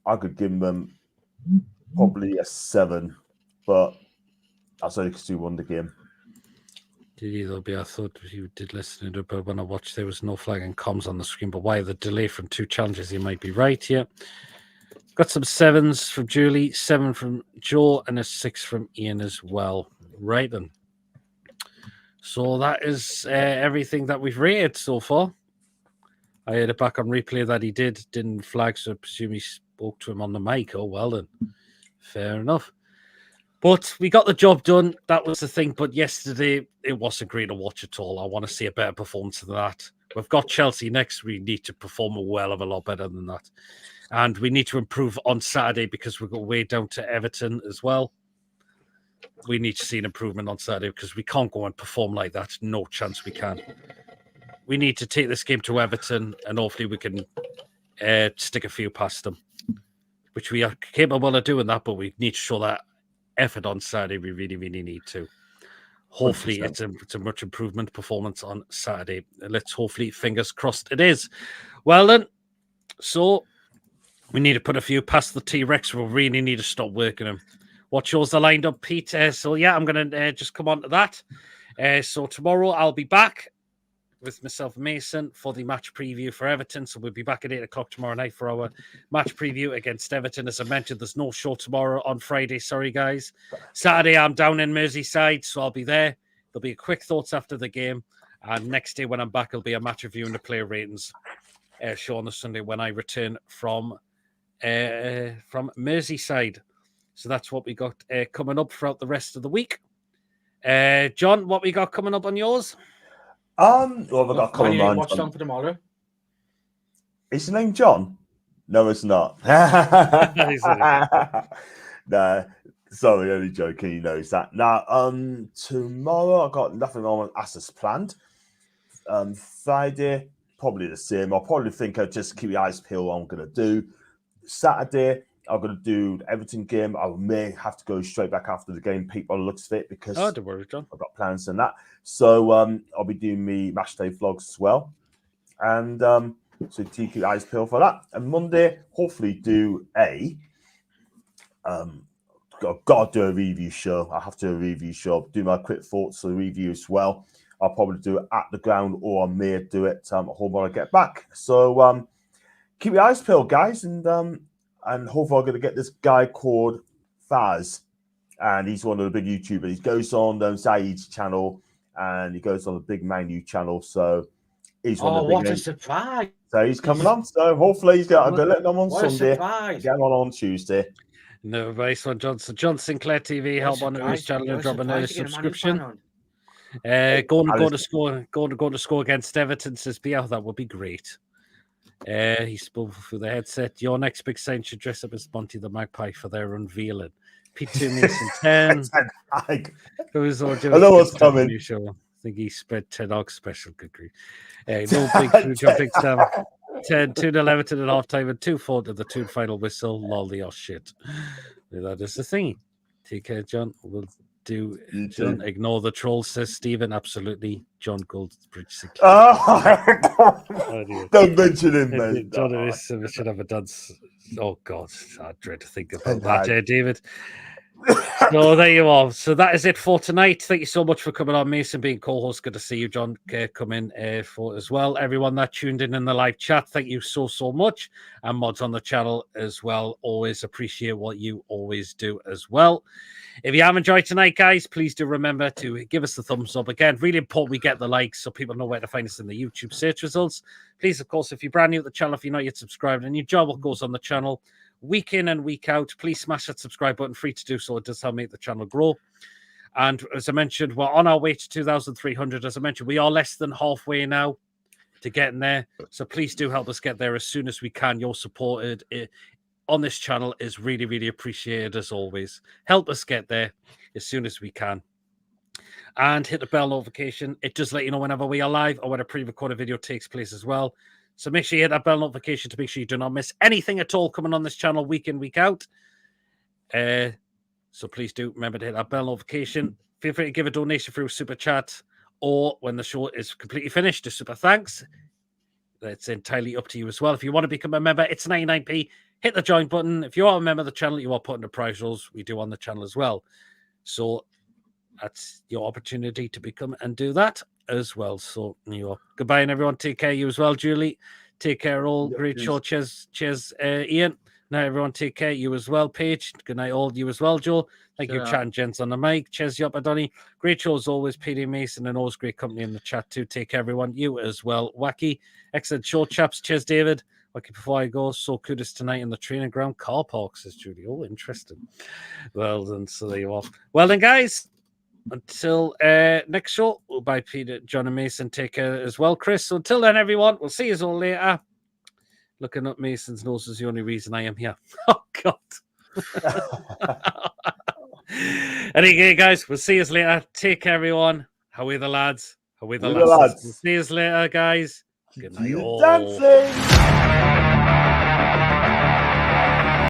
I could give him probably a 7. But that's only because he won the game. I thought you did listen to it, but when I watched, there was no flag and comms on the screen. But why the delay from 2 challenges? You might be right here. Got some 7s from Julie, 7 from Joe, and a 6 from Ian as well. Right then. So that is everything that we've rated so far. I heard it back on replay that he didn't flag, so I presume he spoke to him on the mic. Oh, well then. Fair enough. But we got the job done. That was the thing. But yesterday, it wasn't great to watch at all. I want to see a better performance than that. We've got Chelsea next. We need to perform a lot better than that. And we need to improve on Saturday because we've got way down to Everton as well. We need to see an improvement on Saturday because we can't go and perform like that. No chance we can. We need to take this game to Everton and hopefully we can stick a few past them, which we are capable of doing that, but we need to show that effort on Saturday. We really, really need to. Hopefully, 100%. It's a much improvement performance on Saturday. Let's hopefully, fingers crossed, it is. Well then, so we need to put a few past the T-Rex. We really need to stop working them. What shows are lined up, Pete? So yeah, I'm going to just come on to that. So tomorrow I'll be back with myself and Mason for the match preview for Everton. So we'll be back at 8 o'clock tomorrow night for our match preview against Everton. As I mentioned, there's no show tomorrow on Friday. Sorry, guys. Saturday, I'm down in Merseyside, so I'll be there. There'll be a quick thoughts after the game. And next day when I'm back, it'll be a match review and the player ratings show on the Sunday when I return from Merseyside. So that's what we got coming up throughout the rest of the week. John, what we got coming up on yours? Well, I've got coming on. What's on for tomorrow? Is his name John? No, it's not. Nah, sorry, only joking. He knows that. Now, tomorrow I got nothing on as planned. Friday, probably the same. I'll probably think I'll just keep your eyes peeled. I'm gonna do Saturday. I'm going to do the Everton game. I may have to go straight back after the game, peep on the looks of it, because don't worry, John. I've got plans and that. So I'll be doing me match day vlogs as well. And so keep your eyes peeled for that. And Monday, hopefully do I've got to do a review show. I have to do a review show, do my quick thoughts of the review as well. I'll probably do it at the ground or I may do it at home when I get back. So keep your eyes peeled, guys. And hopefully I'm going to get this guy called Faz. And he's one of the big YouTubers. He goes on Saeed's channel and he goes on the Big Manu channel. So he's one of the big what a surprise. So he's coming on. So hopefully he's going to let him on what Sunday. Get him on Tuesday. No, nice one, John. So John Sinclair TV, help on his channel and drop a subscription. Going to score against Everton, says yeah, that would be great. He spoke through the headset. Your next big sign should dress up as Monty the Magpie for their unveiling. P2 Mason 10. Who's all doing? I know what's coming. Show. I think he spread 10 og special. Good grief. No big through jumping down. 10, 2-0 Everton at half time and 2-4 to the 2 final whistle. Lolly or shit. That is the thing. Take care, John. We'll do John. Ignore the troll, says Stephen. Absolutely. John Goldbridge. Don't mention him, mate. John should have a dance. Oh God, I dread to think about that, David. So there you are. So that is it for tonight. Thank you so much for coming on, Mason, being co-host. Good to see you, John, coming for as well. Everyone that tuned in the live chat, thank you so much. And mods on the channel as well. Always appreciate what you always do as well. If you have enjoyed tonight, guys, please do remember to give us the thumbs up. Again, really important we get the likes so people know where to find us in the YouTube search results. Please, of course, if you're brand new to the channel, if you're not yet subscribed, and your job what goes on the channel week in and week out, please smash that subscribe button. Free to do so. It does help make the channel grow. And as I mentioned, we're on our way to 2,300. As I mentioned, we are less than halfway now to getting there. So please do help us get there as soon as we can. Your support on this channel is really, really appreciated as always. Help us get there as soon as we can. And hit the bell notification. It does let you know whenever we are live or when a pre-recorded video takes place as well. So make sure you hit that bell notification to make sure you do not miss anything at all coming on this channel week in, week out. So please do remember to hit that bell notification. Feel free to give a donation through Super Chat or when the show is completely finished, a super thanks. That's entirely up to you as well. If you want to become a member, it's 99p. Hit the join button. If you are a member of the channel, you are putting the prize rolls we do on the channel as well. So that's your opportunity to become and do that as well. So you are. Goodbye, and everyone. Take care. You as well, Julie. Take care, all. Great show. Cheers, Ian. Now, everyone, take care. You as well, Paige. Good night, all. You as well, Joel. Thank you, chatting gents on the mic. Cheers, Yoppa Donny. Great show as always, PD Mason, and always great company in the chat too. Take care, everyone. You as well, Wacky. Excellent show, chaps. Cheers, David. Okay, before I go, so kudos tonight in the training ground car park, says Julie. Oh, interesting. Well then, so there you are. Well then, guys, until next show, bye, Peter, John, and Mason. Take care as well, Chris. So until then, everyone, we'll see you all later. Looking up Mason's nose is the only reason I am here. Oh, God. Anyway, guys, we'll see you later. Take care, everyone. How are the lads? How are the lads? We'll see you later, guys. Good night, all. Dancing!